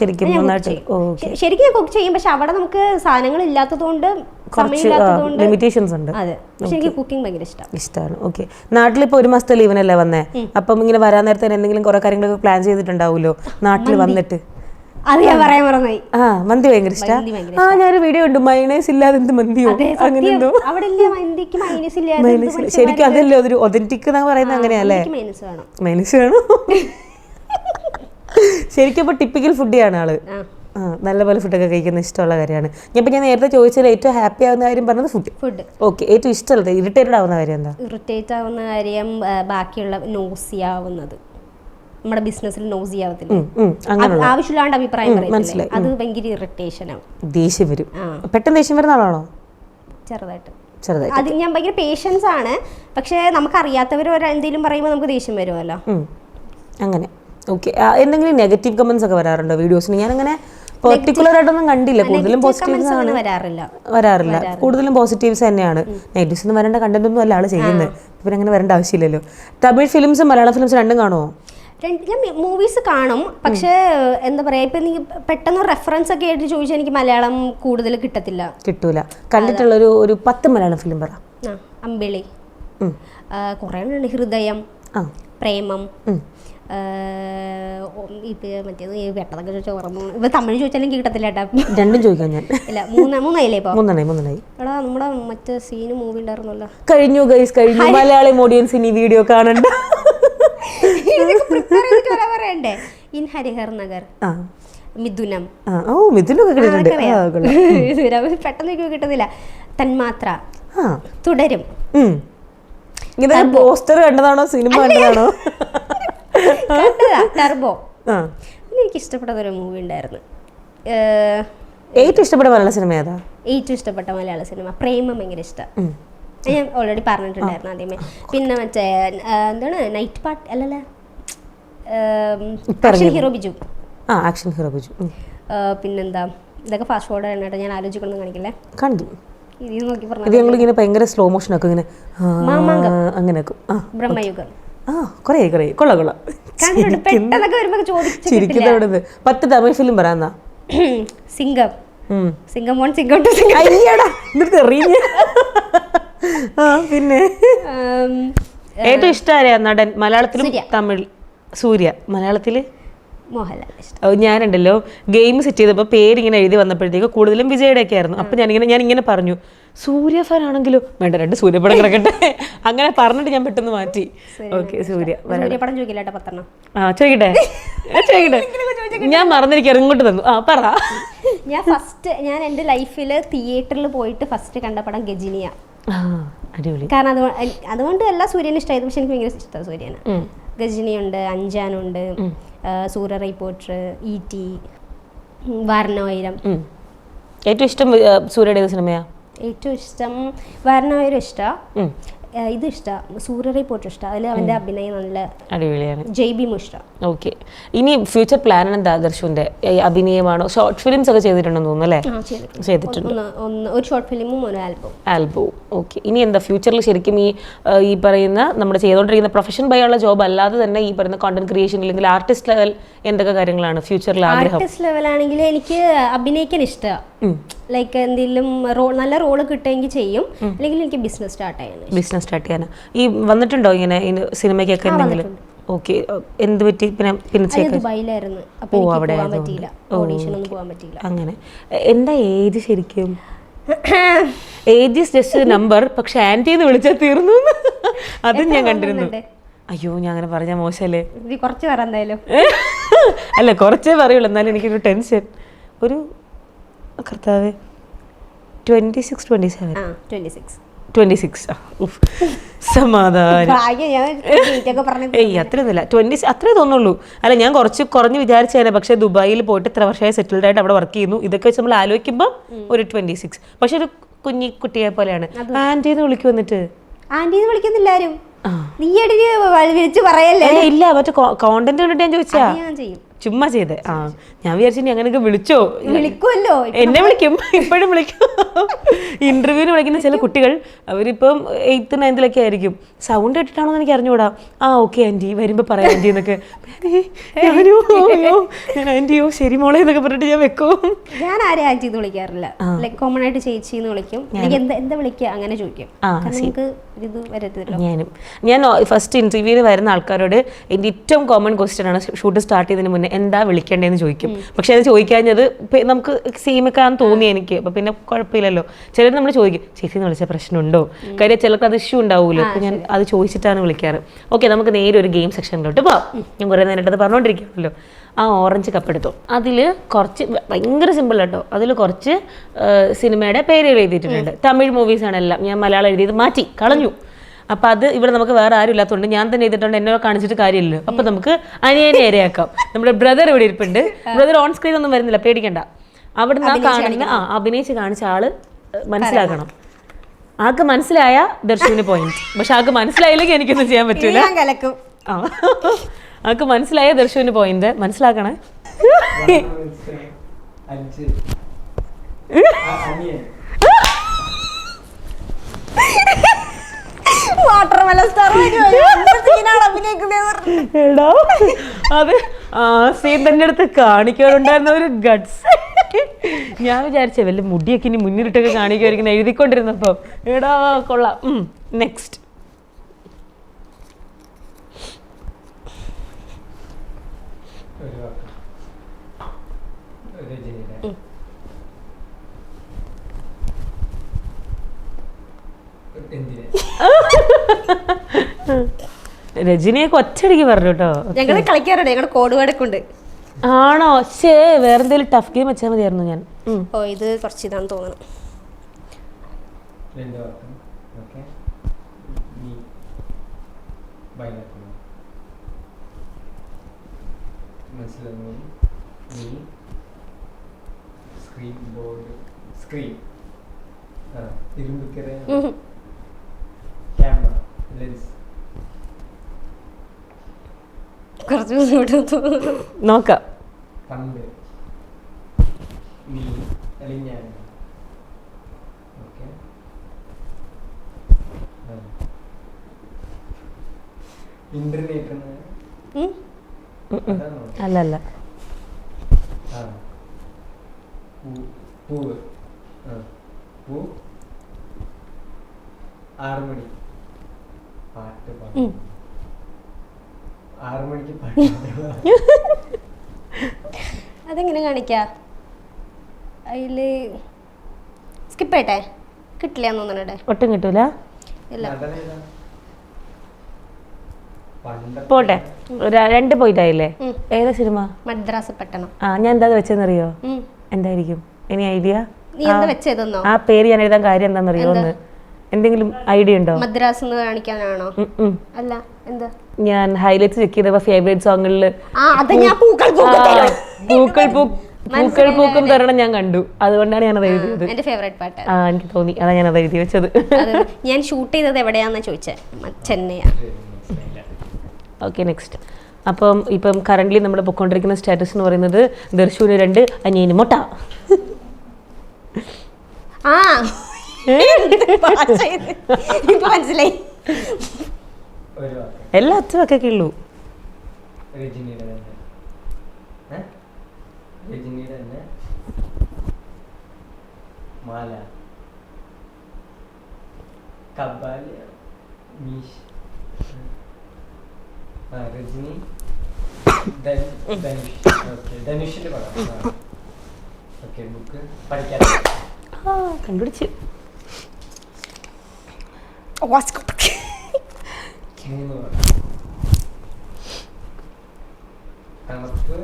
Speaker 2: ശരിക്കും ഞാൻ കുക്ക് ചെയ്യും. പക്ഷെ അവിടെ നമുക്ക് സാധനങ്ങൾ ഇല്ലാത്തതുകൊണ്ട്, സമയമില്ലാത്തതുകൊണ്ട് ലിമിറ്റേഷൻസ് ഉണ്ട്. അതെ, പക്ഷെ എനിക്ക് കുക്കിംഗ് ഭയങ്കര ഇഷ്ടമാണ്.
Speaker 1: ഓക്കെ, നാട്ടിലിപ്പോ ഒരു മാസത്തെ ലീവിനല്ലേ വന്നേ? അപ്പം ഇങ്ങനെ വരാൻ നേരത്തെ എന്തെങ്കിലും കുറെ കാര്യങ്ങളൊക്കെ പ്ലാൻ ചെയ്തിട്ടുണ്ടാവുമല്ലോ നാട്ടിൽ വന്നിട്ട്?
Speaker 2: അത് ഞാൻ പറയാൻ മറന്നുപോയി.
Speaker 1: മന്തി ഭയങ്കര ഇഷ്ടമാണ്. ഞാനൊരു വീഡിയോ ഉണ്ട്, മൈനേഴ്സ് ഇല്ലാതെ എന്ത് മന്തിയോ അങ്ങനെ എന്തോ. ശരിക്കും അതല്ലേ ഒരു ഒതന്റിക് എന്ന് പറയുന്നത്? അങ്ങനെയല്ലേ? മൈനസ് വേണം ശരിക്കും. അപ്പൊ ടിപ്പിക്കൽ ഫുഡിയാണ് ആള്. നല്ല പോലെ ഫുഡൊക്കെ കഴിക്കുന്ന ഇഷ്ടമുള്ള കാര്യമാണ്. ഞാൻ നേരത്തെ ചോദിച്ചാൽ ഏറ്റവും ഹാപ്പി ആവുന്ന കാര്യം പറഞ്ഞത് ഫുഡ്. ഓക്കെ, ഏറ്റവും ഇഷ്ടമുള്ളത് ഇറിറ്റേറ്റഡ് ആവുന്ന കാര്യം എന്താ?
Speaker 2: ഇറിറ്റേറ്റ് ആവുന്ന കാര്യം ബാക്കിയുള്ള നോസിയാവുന്നത്. നമ്മുടെ ബിസിനസ്സിൽ നോസി ആവത്തില്ല, ആവശ്യമില്ലാണ്ട് അഭിപ്രായം പറയുന്നത്, അത് ഭയങ്കര ഇറിറ്റേഷൻ ആവും.
Speaker 1: ദേഷ്യം വരും, പെട്ടെന്ന് ദേഷ്യം വരുന്ന ആളാണോ?
Speaker 2: ചെറുതായിട്ട്. അത് ഞാൻ ഭയങ്കര പേഷ്യൻസ് ആണ്. പക്ഷെ നമുക്കറിയാത്തവർ എന്തെങ്കിലും പറയുമ്പോൾ നമുക്ക് ദേഷ്യം വരുമല്ലോ, അങ്ങനെ.
Speaker 1: ഓക്കെ, എന്തെങ്കിലും നെഗറ്റീവ് കമന്റ്സ് ഒക്കെ വരാറുണ്ടോ വീഡിയോസിന്? ഞാൻ അങ്ങനെ പെർട്ടിക്കുലർ ആയിട്ടൊന്നും കണ്ടില്ല. കൂടുതലും പോസിറ്റീവ്സ് ആണ് വരാറില്ല. കൂടുതലും പോസിറ്റീവ്സ് തന്നെയാണ്. നെഗറ്റീവ്സ് ഒന്നും വരേണ്ട കണ്ടന്റ് ഒന്നും അല്ല ആള് ചെയ്യുന്നത്. പിന്നെ അങ്ങനെ വരേണ്ട ആവശ്യമില്ലല്ലോ. തമിഴ് ഫിലിംസും മലയാളം ഫിലിംസും രണ്ടും കാണുമോ?
Speaker 2: ഞാൻ മൂവീസ് കാണും. പക്ഷേ എന്താ പറയാ, ഇപ്പൊ നീ പെട്ടെന്ന് റെഫറൻസ് ഒക്കെ ആയിട്ട് ചോദിച്ചാൽ എനിക്ക് മലയാളം കൂടുതൽ കിട്ടൂല.
Speaker 1: കണ്ടിട്ടുള്ള ഒരു 10 മലയാളം ഫിലിം പറ.
Speaker 2: അമ്പിളി, കുറേ ഉണ്ട്. ഹൃദയം, പ്രേമം, മറ്റേത് പെട്ടെന്നൊക്കെ ചോദിച്ചാൽ ഓർമ്മ. ഇപ്പൊ തമിഴ് ചോദിച്ചാലും കിട്ടത്തില്ല കേട്ടാ.
Speaker 1: രണ്ടും ചോദിക്കാം ഞാൻ.
Speaker 2: ഇല്ല, മൂന്നായില്ലേ ഇപ്പൊ?
Speaker 1: മൂന്നായി.
Speaker 2: എടാ, നമ്മുടെ മറ്റേ സീന് മൂവി ഉണ്ടായിരുന്നല്ലോ.
Speaker 1: കഴിഞ്ഞു മലയാളം ഓഡിയൻസ് ഇനി വീഡിയോ കാണണ്ട.
Speaker 2: പറയണ്ടേ? ഇൻ ഹരിഹർ നഗർ, മിഥുനം. പെട്ടെന്ന് കിട്ടുന്നില്ല. തന്മാത്ര, തുടരും.
Speaker 1: പോസ്റ്റർ കണ്ടതാണോ സിനിമ കണ്ടതാണോ?
Speaker 2: ടർബോ. എനിക്ക് ഇഷ്ടപ്പെട്ട ഒരു മൂവി ഉണ്ടായിരുന്നു.
Speaker 1: ഏറ്റവും ഇഷ്ടപ്പെട്ട മലയാള സിനിമ ഏതാ?
Speaker 2: ഏറ്റവും ഇഷ്ടപ്പെട്ട മലയാള സിനിമ പ്രേമം ഭയങ്കര ഇഷ്ടം. ഞാൻ ഓൾറെഡി പറഞ്ഞിട്ടുണ്ടായിരുന്നു ആദ്യമേ. പിന്നെ മറ്റേ എന്താണ്, നൈറ്റ് പാർട്ട് അല്ലല്ലേ, ആക്ഷൻ ഹീറോ ബിജു. പിന്നെന്താ, ഇതൊക്കെ ഫാസ്റ്റ് ഫോർവേഡ് ആണ്. ഞാൻ ആലോചിക്കണം കാണിക്കില്ലേ?
Speaker 1: കണ്ടു. ഇത് ഞങ്ങളിങ്ങനെ ഭയങ്കര സ്ലോ മോഷൻ ഒക്കെ ഇങ്ങനെ അങ്ങനെ
Speaker 2: ബ്രഹ്മയുഗം.
Speaker 1: കൊള്ളാം. ചിരിക്കുന്ന 10 തമിഴ് ഫിലിം പറയാന്നാ.
Speaker 2: സിംഗം 1, സിംഗം 2, സിംഗം 3.
Speaker 1: പിന്നെ ഏറ്റവും ഇഷ്ടമായ നടൻ മലയാളത്തിലും തമിഴ്? സൂര്യ. മലയാളത്തില്
Speaker 2: മോഹൻലാൽ ഇഷ്ടം.
Speaker 1: ഞാനുണ്ടല്ലോ ഗെയിം സെറ്റ് ചെയ്തപ്പോൾ പേരിങ്ങനെ എഴുതി വന്നപ്പോഴത്തേക്ക് കൂടുതലും വിജയുടെ ഒക്കെ ആയിരുന്നു. അപ്പം ഞാനിങ്ങനെ പറഞ്ഞു സൂര്യ ഫാൻ ആണെങ്കിലോ വേണ്ട 2 സൂര്യപടം കിടക്കട്ടെ അങ്ങനെ പറഞ്ഞിട്ട് ഞാൻ പെട്ടെന്ന് മാറ്റി. ഓക്കെ സൂര്യ.
Speaker 2: സൂര്യപടം ചോദിക്കില്ല 10.
Speaker 1: ചോദിക്കട്ടെ ഞാൻ മറന്നിരിക്കാറ് ഇങ്ങോട്ട് തന്നു. പറ.
Speaker 2: ഞാൻ എൻ്റെ ലൈഫിൽ തിയേറ്ററിൽ പോയിട്ട് ഫസ്റ്റ് കണ്ട പടം ഗജിനിയ.
Speaker 1: അടിപൊളി.
Speaker 2: കാരണം അതുകൊണ്ട് എല്ലാ സൂര്യനും ഇഷ്ടമായത്. പക്ഷെ എനിക്ക് ഭയങ്കര ഇഷ്ടമാണ് സൂര്യന്. ഗജിനിയുണ്ട്, അഞ്ചാനുണ്ട്, സൂര്യ റിപ്പോർട്ടർ, ET, വാരണായിരം.
Speaker 1: ഏറ്റവും ഇഷ്ടം സൂര്യയുടെ ഏത് സിനിമയാ?
Speaker 2: ഏറ്റവും ഇഷ്ടം വാരണായിരം ഇഷ്ടമാണ്. ഇത് ഇഷ്ടമാണ്, സൂര്യ റിപ്പോർട്ടർ ഇഷ്ടമാണ്. അതിൽ അവൻ്റെ അഭിനയം നല്ല
Speaker 1: അടിപൊളിയാണ്.
Speaker 2: JB ഇഷ്ടം.
Speaker 1: ഓക്കെ. ഇനി ഫ്യൂച്ചർ പ്ലാൻ എന്താ ദർശുവിന്റെ? അഭിനയമാണോ? ഷോർട്ട് ഫിലിംസ് ഒക്കെ ചെയ്തിട്ടുണ്ടെന്ന് തോന്നുന്നു അല്ലേ? ചെയ്തിട്ടുണ്ട്.
Speaker 2: ഒരു ഷോർട്ട് ഫിലിമും ഒരു
Speaker 1: ആൽബവും. ഓക്കെ. ഇനി എന്താ ഫ്യൂച്ചറിൽ ശരിക്കും ഈ പറയുന്ന നമ്മുടെ ചെയ്തുകൊണ്ടിരിക്കുന്ന പ്രൊഫഷൻ ബൈയുള്ള ജോബ് അല്ലാതെ തന്നെ ഈ പറയുന്ന കോണ്ടന്റ് ക്രിയേഷൻ അല്ലെങ്കിൽ ആർട്ടിസ്റ്റ് ലെവൽ എന്തൊക്കെ കാര്യങ്ങളാണ് ഫ്യൂച്ചറിൽ ആഗ്രഹം?
Speaker 2: ആർട്ടിസ്റ്റ് ലെവലാണെങ്കിൽ എനിക്ക് അഭിനയിക്കാൻ ഇഷ്ടമാണ്. ലൈക്ക് എന്തെങ്കിലും നല്ല റോള് കിട്ടുമെങ്കിൽ ചെയ്യും, അല്ലെങ്കിൽ എനിക്ക് ബിസിനസ് സ്റ്റാർട്ട് ചെയ്യാനാണ്.
Speaker 1: ഈ വന്നിട്ടുണ്ടോ ഇങ്ങനെ സിനിമയ്ക്കൊക്കെ എന്തെങ്കിലും? ഓക്കെ. എന്ത് പറ്റി? പിന്നെ
Speaker 2: ദുബായിലായിരുന്നു. അപ്പോൾ അവിടെ പോകാൻ പറ്റിയില്ല, ഓഡീഷനൊന്നും പോകാൻ പറ്റിയില്ല.
Speaker 1: അങ്ങനെ. എന്താ ഏജ് ശരിക്കും? Age is just number. പക്ഷെ ആന്റി എന്ന് വിളിച്ചാൽ തീർന്നു. അതും ഞാൻ കണ്ടിരുന്നു. അയ്യോ ഞാൻ അങ്ങനെ പറഞ്ഞാൽ മോശമല്ലേ?
Speaker 2: കുറച്ച് പറ എന്തായാലും.
Speaker 1: അല്ല കുറച്ചേ പറയുള്ളൂ, എന്നാലും എനിക്കൊരു ടെൻഷൻ. ഒരു കർത്താവ് 26 സമാധാനം. അത്രയൊന്നുമില്ല, 20 അത്രേ തോന്നുള്ളൂ. അല്ല ഞാൻ കുറഞ്ഞ് വിചാരിച്ചേനെ. പക്ഷെ ദുബായിൽ പോയിട്ട് ഇത്ര വർഷമായി സെറ്റിൽഡ് ആയിട്ട് അവിടെ വർക്ക് ചെയ്യുന്നു. ഇതൊക്കെ വെച്ച് നമ്മൾ ആലോചിക്കുമ്പോൾ ഒരു 26. പക്ഷെ ഒരു കുട്ടിയെ പോലെയാണ്. ആന്റിന്ന് വിളിക്കും. വന്നിട്ട്
Speaker 2: ആന്റിന്ന് വിളിക്കുന്നില്ല ആരും. പറയല്ലേ?
Speaker 1: ഇല്ല, മറ്റേ കോണ്ടന്റ് കണ്ടിട്ട് ഞാൻ ചോദിച്ചാ. ചുമ്മാ ചെയ്തേ. ഞാൻ വിചാരിച്ചു നീ അങ്ങനെയൊക്കെ വിളിച്ചോ.
Speaker 2: വിളിക്കുമല്ലോ,
Speaker 1: എന്നെ വിളിക്കും, ഇപ്പോഴും വിളിക്കും. ഇന്റർവ്യൂവിന് വിളിക്കുന്ന ചില കുട്ടികൾ അവരിപ്പം 8th 9th ആയിരിക്കും. സൗണ്ട് കേട്ടിട്ടാണോ എനിക്ക് അറിഞ്ഞുകൂടാ. ഓക്കെ ആന്റി വരുമ്പോ പറയാം ആന്റി എന്നൊക്കെ. ഞാൻ ആന്റിയോ ശരി മോളെ എന്നൊക്കെ പറഞ്ഞിട്ട് ഞാൻ വെക്കും.
Speaker 2: ഞാൻ ആരെയും ആന്റി എന്ന് വിളിക്കാറില്ല. ലൈക് കോമൺ ആയിട്ട് ചേച്ചി എന്ന് വിളിക്കും. എന്താ വിളിക്കുക അങ്ങനെ ചോദിക്കും. ഞാൻ ഫസ്റ്റ് ഇന്റർവ്യൂവിന് വരുന്ന ആൾക്കാരോട് എൻ്റെ ഏറ്റവും കോമൺ ക്വസ്റ്റ്യൻ ആണ് ഷൂട്ട് സ്റ്റാർട്ട് ചെയ്തതിന് മുന്നേ എന്താ വിളിക്കേണ്ടതെന്ന് ചോദിക്കും. പക്ഷെ അത് ചോദിക്കാഞ്ഞത് നമുക്ക് സെയിമൊക്കെയാണെന്ന് തോന്നി എനിക്ക്. അപ്പൊ പിന്നെ കുഴപ്പമില്ലല്ലോ. ചിലർ നമ്മൾ ചോദിക്കും ചേച്ചി എന്ന് വിളിച്ച പ്രശ്നമുണ്ടോ? കാര്യം ചിലർക്ക് അത് ഇഷ്യൂ ഉണ്ടാവുമല്ലോ. അപ്പൊ ഞാൻ അത് ചോദിച്ചിട്ടാണ് വിളിക്കാറ്. ഓക്കെ, നമുക്ക് നേരെ ഒരു ഗെയിം സെക്ഷനിലോട്ട് പോവാം. ഞാൻ കുറേ നേരിട്ടത് പറഞ്ഞുകൊണ്ടിരിക്കുകയാണല്ലോ. ഓറഞ്ച് കപ്പ് എടുത്തു. അതിൽ കുറച്ച് ഭയങ്കര സിമ്പിൾ കേട്ടോ. അതിൽ കുറച്ച് സിനിമയുടെ പേരുകൾ എഴുതിയിട്ടുണ്ട്. തമിഴ് മൂവീസാണ് എല്ലാം. ഞാൻ മലയാളം എഴുതിയത് മാറ്റി കളഞ്ഞു. അപ്പം അത് ഇവിടെ നമുക്ക് വേറെ ആരും ഇല്ലാത്തതുകൊണ്ട് ഞാൻ തന്നെ എഴുതിയിട്ടുണ്ട്. എന്നോട് കാണിച്ചിട്ട് കാര്യമില്ലല്ലോ. അപ്പം നമുക്ക് അനിയനെ ഇരയാക്കാം. നമ്മുടെ ബ്രദർ ഇവിടെ ഇരിപ്പുണ്ട്. ബ്രദർ ഓൺ സ്ക്രീൻ ഒന്നും വരുന്നില്ല, പേടിക്കണ്ട. അവിടുന്ന് കാണുന്ന അഭിനയിച്ച് കാണിച്ച ആള് മനസ്സിലാക്കണം. ആൾക്ക് മനസ്സിലായ ദർശുവിന് പോയിന്റ്. പക്ഷെ ആൾക്ക് മനസ്സിലായില്ലെങ്കിൽ എനിക്കൊന്നും ചെയ്യാൻ പറ്റൂല. ആൾക്ക് മനസ്സിലായ ദർശുവിന് പോയിന്റ്. മനസ്സിലാക്കണേ. എടാ അത് സീൻ തന്നെ അടുത്ത് കാണിക്കാറുണ്ടായിരുന്ന ഒരു ഗട്സ്. ഞാൻ വിചാരിച്ച വല്ല മുടിയൊക്കെ ഇനി മുന്നിലിട്ടൊക്കെ കാണിക്കുമായിരിക്കും എഴുതിക്കൊണ്ടിരുന്നപ്പോ. എടാ കൊള്ളാം. നെക്സ്റ്റ്. രജനിയൊക്കെ ഒറ്റയടിക്ക് പറഞ്ഞു കേട്ടോ. ഞങ്ങൾ കളിക്കാറുണ്ട്, ഞങ്ങളുടെ കോഡ് വേർഡൊക്കെ.
Speaker 1: ആണോ? ശേ, വേറെ എന്തെങ്കിലും ടഫ് ഗെയിം വെച്ചാൽ മതിയായിരുന്നു. ഞാൻ
Speaker 2: ഇത് കുറച്ച് ഇതാണെന്ന് തോന്നുന്നു.
Speaker 1: നോക്കാം. അല്ലല്ല.
Speaker 3: 6 മണി പാട്ട് പാടും. 6 മണിക്ക് പാട്ട്
Speaker 2: അതെങ്ങനെ കാണിക്കാ? അതില് സ്കിപ്പ് ചെയ്യട്ടെ? കിട്ടില്ല തോന്നണേ.
Speaker 1: ഒട്ടും കിട്ടൂല.
Speaker 2: ഇല്ല.
Speaker 1: പോട്ടെ, 2 പോയിന്റ് ആയില്ലേ? ഏതാ സിനിമ?
Speaker 2: മദ്രാസ് പട്ടണം.
Speaker 1: ഞാൻ എന്താ വെച്ചെന്നറിയോ? എന്തായിരിക്കും ഇനി ഐഡിയ?
Speaker 2: നീ എന്താ വെച്ചതെന്നോ?
Speaker 1: ആ പേര് ഞാൻ എഴുതാൻ കാര്യം എന്താണെന്നറിയോ? എന്തെങ്കിലും ഐഡിയ ഉണ്ടോ?
Speaker 2: മദ്രാസ് എന്ന് കാണിക്കാനാണോ? അല്ല, എന്താ? ഞാൻ
Speaker 1: ഹൈലൈറ്റ്സ് ചെക്ക് ചെയ്തപ്പോ ഫേവറേറ്റ് സോങ്ങില് പൂക്കൾ പൂക്കും തരണം ഞാൻ കണ്ടു. അതുകൊണ്ടാണ് ഞാൻ അത് എഴുതിയത്.
Speaker 2: എന്റെ ഫേവറേറ്റ് പാട്ട്.
Speaker 1: എനിക്ക് തോന്നി, അതാ ഞാൻ അത് എഴുതി വെച്ചത്.
Speaker 2: ഞാൻ ഷൂട്ട് ചെയ്തത് എവിടെയാന്ന് ചോദിച്ചേ? ചെന്നൈ.
Speaker 1: Okay, next. അപ്പം ഇപ്പം കറന്റ് നമ്മൾ പൊയ്ക്കൊണ്ടിരിക്കുന്ന സ്റ്റാറ്റസ് എന്ന് പറയുന്നത് ദർശുവിന് 2, അനിയന് മൊട്ട.
Speaker 2: മനസ്സിലായി.
Speaker 1: എല്ലാ അച്ഛനൊക്കെ ഉള്ളൂ.
Speaker 3: രജനിയുടെ തന്നെ മാല, കബാലി, മീശ, രജനി, ധനുഷ്. ഓക്കെ, ധനുഷിന്റെ പടം. ഓക്കെ, ബുക്ക് പഠിക്കാൻ
Speaker 1: കണ്ടുപിടിച്ച്.
Speaker 3: 3 വാക്ക്. തണുപ്പ്,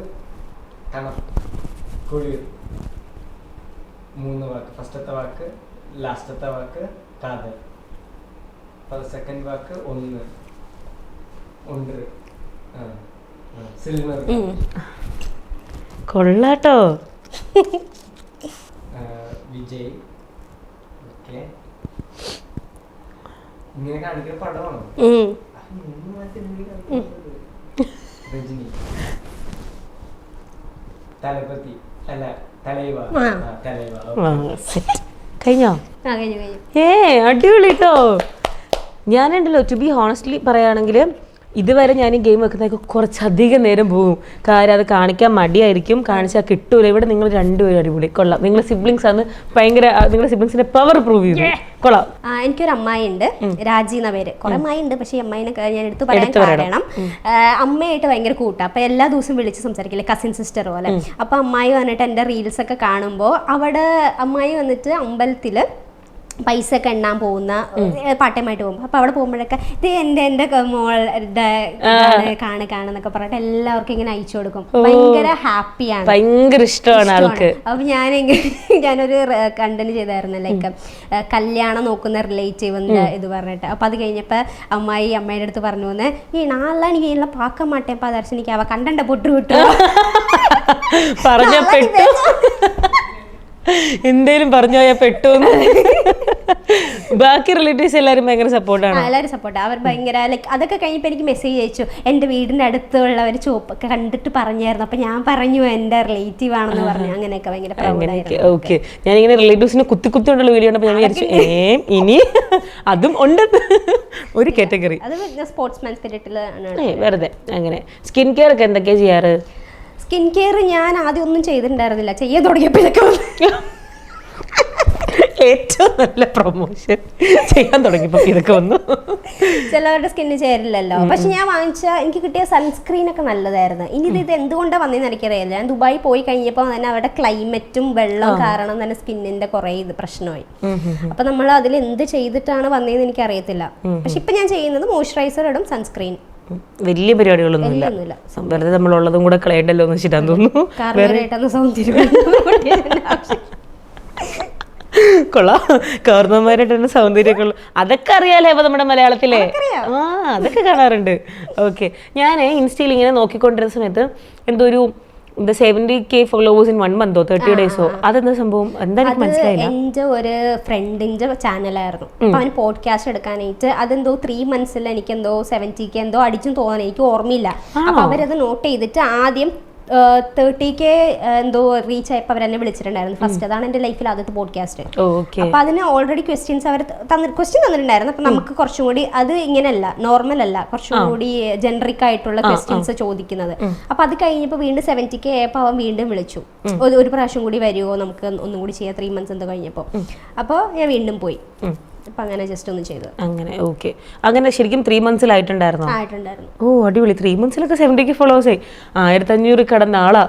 Speaker 3: തണുപ്പ്, കുളിർ. 3 വാക്ക്. ഫസ്റ്റത്തെ വാക്ക്, ലാസ്റ്റത്തെ വാക്ക് കാതൽ. സെക്കൻഡ് വാക്ക് ഒന്ന്, സിൽവർ.
Speaker 1: കൊള്ളാട്ടോ.
Speaker 3: വിജയ്. ഓക്കെ, ഇങ്ങനെ കാണിക്കുന്ന പടമാണോ? രജനി, തലപതി അല്ല തലൈവ.
Speaker 1: കഴിഞ്ഞോ? അടിപൊളിട്ടോ. ഞാനുണ്ടല്ലോ, ടു ബി ഹോണസ്റ്റ്ലി പറയുകയാണെങ്കിൽ ഇതുവരെ ഞാൻ ഈ ഗെയിം വെക്കുന്നതൊക്കെ കുറച്ചധികം നേരം പോകും. കാര്യം അത് കാണിക്കാൻ മടിയായിരിക്കും, കാണിച്ചാൽ കിട്ടൂല. ഇവിടെ നിങ്ങൾ 2 പേരും അടിപൊളി, കൊള്ളാം. നിങ്ങളുടെ സിബ്ലിങ്സ് ആണ് ഭയങ്കര, നിങ്ങളുടെ സിബ്ലിങ്സിന്റെ പവർ പ്രൂവ് ചെയ്തു, കൊള്ളാം.
Speaker 2: എനിക്കൊരു അമ്മായി ഉണ്ട്, രാജി എന്ന പേര്. കുറെ അമ്മായി ഉണ്ട്, പക്ഷെ ഈ അമ്മായിനെ ഞാൻ എടുത്തു പറയാൻ കാരണം അമ്മയായിട്ട് ഭയങ്കര കൂട്ടാ. അപ്പൊ എല്ലാ ദിവസവും വിളിച്ച് സംസാരിക്കില്ലേ, കസിൻ സിസ്റ്റർ പോലെ. അപ്പൊ അമ്മായി വന്നിട്ട് എന്റെ റീൽസ് ഒക്കെ കാണുമ്പോൾ അവിടെ അമ്മായി വന്നിട്ട് അമ്പലത്തില് പൈസ ഒക്കെ എണ്ണാൻ പോകുന്ന പാട്ടമായിട്ട് പോകുമ്പോൾ, അപ്പൊ അവിടെ പോകുമ്പോഴൊക്കെ ഇത് എന്റെ മോളുടെ കാണുന്നൊക്കെ പറഞ്ഞിട്ട് എല്ലാവർക്കും ഇങ്ങനെ അയച്ചു കൊടുക്കും. ഭയങ്കര ഹാപ്പിയാണ്,
Speaker 1: ഭയങ്കര ഇഷ്ടമാണ് ആൾക്ക്.
Speaker 2: അപ്പൊ ഞാനൊരു കണ്ടന്റ് ചെയ്തായിരുന്നു, ലൈക്ക് കല്യാണം നോക്കുന്ന റിലേറ്റീവ് ഇത് പറഞ്ഞിട്ട്. അപ്പൊ അത് കഴിഞ്ഞപ്പോ അമ്മയുടെ അടുത്ത് പറഞ്ഞു വന്ന് നാളെ എനിക്ക് പാക്ക മാട്ടേ ദർശനിക്ക് അവ കണ്ടണ്ട പൊട്ടു വിട്ടു
Speaker 1: പറഞ്ഞപ്പെട്ടു. എന്തേലും പറഞ്ഞു പോയാൽ പെട്ടു. ബാക്കി റിലേറ്റീവ്സ് എല്ലാവരും ഭയങ്കര സപ്പോർട്ടാണ്.
Speaker 2: എല്ലാവരും സപ്പോർട്ടാണ്. അവർ ഭയങ്കര ലൈക്ക് അതൊക്കെ കഴിഞ്ഞപ്പോൾ എനിക്ക് മെസ്സേജ് അയച്ചു. എൻ്റെ വീടിൻ്റെ അടുത്തുള്ളവർ ചോപ്പൊക്കെ കണ്ടിട്ട് പറഞ്ഞായിരുന്നു. അപ്പം ഞാൻ പറഞ്ഞു എൻ്റെ റിലേറ്റീവ് ആണെന്ന് പറഞ്ഞു. അങ്ങനെയൊക്കെ ഭയങ്കര പ്രൗഡായിരുന്നു.
Speaker 1: ഓക്കെ, ഞാനിങ്ങനെ റിലേറ്റീവ്സിനെ കുത്തിക്കൊണ്ടുള്ള വീഡിയോ കണ്ടപ്പോൾ ഞാൻ വിചാരിച്ചു ഇനി അതും ഉണ്ട് ഒരു കാറ്റഗറി.
Speaker 2: അത് സ്പോർട്സ്മാൻ സ്പിരിറ്റിലാണ്.
Speaker 1: വെറുതെ അങ്ങനെ. സ്കിൻ കെയർ ഒക്കെ എന്തൊക്കെയാണ് ചെയ്യാറ്?
Speaker 2: സ്കിൻ കെയർ ഞാൻ ആദ്യം ഒന്നും ചെയ്തിട്ടുണ്ടായിരുന്നില്ല, ചെയ്യാൻ തുടങ്ങിയപ്പോഴൊക്കെ
Speaker 1: ഏറ്റവും നല്ല പ്രൊമോഷൻ ചെയ്യാൻ തുടങ്ങിയപ്പോൾ ഇതൊക്കെ വന്നു.
Speaker 2: ചിലവരുടെ സ്കിന്നിന് ചേരില്ലല്ലോ. പക്ഷെ ഞാൻ എനിക്ക് കിട്ടിയ സൺസ്ക്രീൻ ഒക്കെ നല്ലതായിരുന്നു. ഇനി ഇത് എന്തുകൊണ്ടാണ് വന്നതെന്ന് എനിക്കറിയില്ല. ഞാൻ ദുബായി പോയി കഴിഞ്ഞപ്പോൾ തന്നെ അവരുടെ ക്ലൈമറ്റും വെള്ളവും കാരണം തന്നെ സ്കിന്നിന്റെ കുറെ ഇത് പ്രശ്നമായി. അപ്പൊ നമ്മൾ അതിൽ എന്ത് ചെയ്തിട്ടാണ് വന്നതെന്ന് എനിക്ക് അറിയത്തില്ല. പക്ഷെ ഇപ്പൊ ഞാൻ ചെയ്യുന്നത് മോയ്സ്ചറൈസർ ഇടും, സൺസ്ക്രീൻ.
Speaker 1: വലിയ പരിപാടികളൊന്നുമില്ല, വെറുതെ നമ്മളുള്ളതും കൂടെ കളയണ്ടല്ലോ എന്ന് വെച്ചിട്ടാന്ന് തോന്നുന്നു. കൊള്ളാം, കാരണവന്മാരായിട്ട് തന്നെ സൗന്ദര്യമൊക്കെ ഉള്ളു. അതൊക്കെ അറിയാലോ ഇപ്പൊ നമ്മുടെ മലയാളത്തിലെ. അതൊക്കെ കാണാറുണ്ട്. ഓക്കെ, ഞാൻ ഇൻസ്റ്റയിൽ ഇങ്ങനെ നോക്കിക്കൊണ്ടിരുന്ന സമയത്ത് എന്തോ ഒരു 70K ഫോളോവേഴ്സ് ഇൻ 1 മന്തോ 30 ഡേയ്സോ അതെന്താ സംഭവം? എന്താ എനിക്ക് മനസ്സിലായില്ല.
Speaker 2: എന്റെ ഒരു ഫ്രണ്ടിന്റെ ചാനലായിരുന്നു. അപ്പൊ അവന് പോഡ്കാസ്റ്റ് എടുക്കാനായിട്ട് അതെന്തോ 3 മന്ത്സിൽ എനിക്ക് എന്തോ 70K എന്തോ അടിച്ചും തോന്നാൻ എനിക്ക് ഓർമ്മയില്ല. അപ്പൊ അവരത് നോട്ട് ചെയ്തിട്ട് ആദ്യം 30K എന്തോ റീച്ച് ആയപ്പോൾ അവരെന്നെ വിളിച്ചിട്ടുണ്ടായിരുന്നു ഫസ്റ്റ്. അതാണ് എൻ്റെ ലൈഫിൽ ആദ്യത്തെ പോഡ്കാസ്റ്റ്. അപ്പൊ അതിന് ഓൾറെഡി ക്വസ്റ്റ്യൻസ് അവർ ക്വസ്റ്റ്യൻ തന്നിട്ടുണ്ടായിരുന്നു. അപ്പൊ നമുക്ക് കുറച്ചും കൂടി അത് ഇങ്ങനെയല്ല, നോർമൽ അല്ല, കുറച്ചും കൂടി ജനറിക് ആയിട്ടുള്ള ക്വസ്റ്റ്യൻസ് ചോദിക്കുന്നത്. അപ്പൊ അത് കഴിഞ്ഞപ്പോൾ വീണ്ടും 70K ആയപ്പോൾ അവൻ വീണ്ടും വിളിച്ചു, ഒരു പ്രാവശ്യം കൂടി വരുമോ, നമുക്ക് ഒന്നും കൂടി ചെയ്യാം 3 മന്ത്സ് എന്തോ കഴിഞ്ഞപ്പോൾ. അപ്പോൾ ഞാൻ വീണ്ടും പോയി. അപ്പം അങ്ങനെ ജസ്റ്റ് ഒന്ന് ചെയ്തു
Speaker 1: അങ്ങനെ ഓക്കെ. അങ്ങനെ ശരിക്കും 3 monthsലായിട്ടുണ്ടായിരുന്നോ?
Speaker 2: ആയിട്ടുണ്ടായിരുന്നു.
Speaker 1: ഓ അടിപൊളി. 3 monthsലൊക്കെ 70K ഫോളോവേഴ്സ് ആയി. 1500 കടന്ന ആളാ.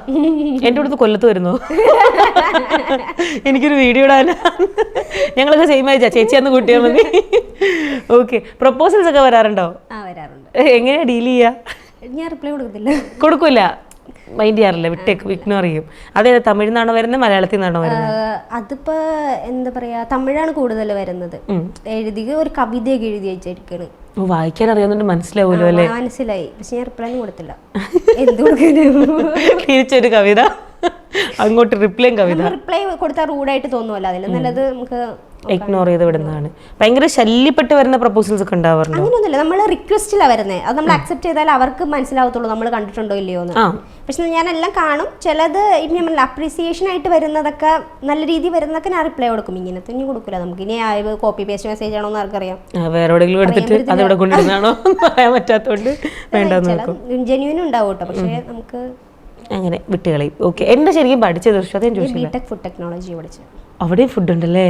Speaker 1: എൻ്റെ അടുത്ത് കൊല്ലത്ത് വരുന്നു. എനിക്കൊരു വീഡിയോ ഇടാനാ. ഞങ്ങളൊക്കെ സെയിം ആയിച്ചാ, ചേച്ചി അന്ന് കൂട്ടിയാൽ മതി. ഓക്കെ. പ്രപ്പോസൽസ് ഒക്കെ വരാറുണ്ടോ?
Speaker 2: വരാറുണ്ട്.
Speaker 1: എങ്ങനെയാ ഡീൽ ചെയ്യാ?
Speaker 2: ഞാൻ റിപ്ലൈ കൊടുക്കത്തില്ല.
Speaker 1: കൊടുക്കൂല, മൈൻഡ് ചെയ്യാറില്ല, ഇഗ്നോർ ചെയ്യും. അതെ, തമിഴ്നാണോ വരുന്നത്, മലയാളത്തിൽ നിന്നാണോ വരുന്നത്?
Speaker 2: അതിപ്പോ എന്താ പറയാ, തമിഴാണ് കൂടുതൽ വരുന്നത്. എഴുതി ഒരു കവിതയൊക്കെ എഴുതി വെച്ചിരിക്കണ്.
Speaker 1: വായിക്കാൻ അറിയാവുന്നതുകൊണ്ട് മനസ്സിലാവൂലോ അല്ലേ?
Speaker 2: മനസ്സിലായി, പക്ഷെ ഞാൻ റിപ്ലൈ ഒന്നും കൊടുത്തില്ല. എന്ത് കൊടുക്കാനും
Speaker 1: തിരിച്ചൊരു കവിത, അങ്ങോട്ട് റിപ്ലൈയും കവിത.
Speaker 2: റിപ്ലൈ കൊടുത്താൽ റൂഡായിട്ട് തോന്നുമല്ലോ, അതിൽ നല്ലത് നമുക്ക്
Speaker 1: ഇഗ്നോർ ചെയ്ത് വിടുന്നതാണ്. ഭയങ്കര ശല്യപ്പെട്ട് വരുന്ന പ്രപ്പോസൽസ് ഒക്കെ ഉണ്ടാവാറുണ്ട്?
Speaker 2: അങ്ങനെയൊന്നുമില്ല, നമ്മൾ റിക്വസ്റ്റിലാണ് വരുന്നത്. അത് നമ്മൾ അക്സെപ്റ്റ് ചെയ്താൽ അവർക്ക് മനസ്സിലാവത്തുള്ളൂ നമ്മൾ കണ്ടിട്ടുണ്ടോ ഇല്ലയോ എന്ന്. പക്ഷെ ഞാനെല്ലാം കാണും. ചിലത് ഇനി അപ്രീസിയേഷൻ ആയിട്ട് വരുന്നതൊക്കെ, നല്ല രീതിയിൽ വരുന്നതൊക്കെ ഞാൻ റിപ്ലൈ കൊടുക്കും. ഇങ്ങനത്തെ ഇനി കൊടുക്കില്ല. നമുക്ക് ഇനി കോപ്പി പേസ്റ്റ് മെസ്സേജ് ആണോ എന്ന് ആർക്കറിയാം.
Speaker 1: വേറെ എവിടെയെങ്കിലും എടുത്തിട്ട് അതവിടെ കൊണ്ടിരുന്നാണോ പറയാൻ പറ്റാത്തോണ്ട് വേണ്ടെന്ന് നോക്കും.
Speaker 2: ജെന്യൂനും ഉണ്ടാവും കേട്ടോ, പക്ഷേ നമുക്ക്
Speaker 1: അങ്ങനെ വിട്ടുകളയും. ഓക്കെ. എന്താ ശരിക്കും പഠിച്ചത്?
Speaker 2: ബിടെക് ഫുഡ് ടെക്നോളജി പഠിച്ചു.
Speaker 1: അവിടെ ഫുഡ് ഉണ്ടല്ലേ?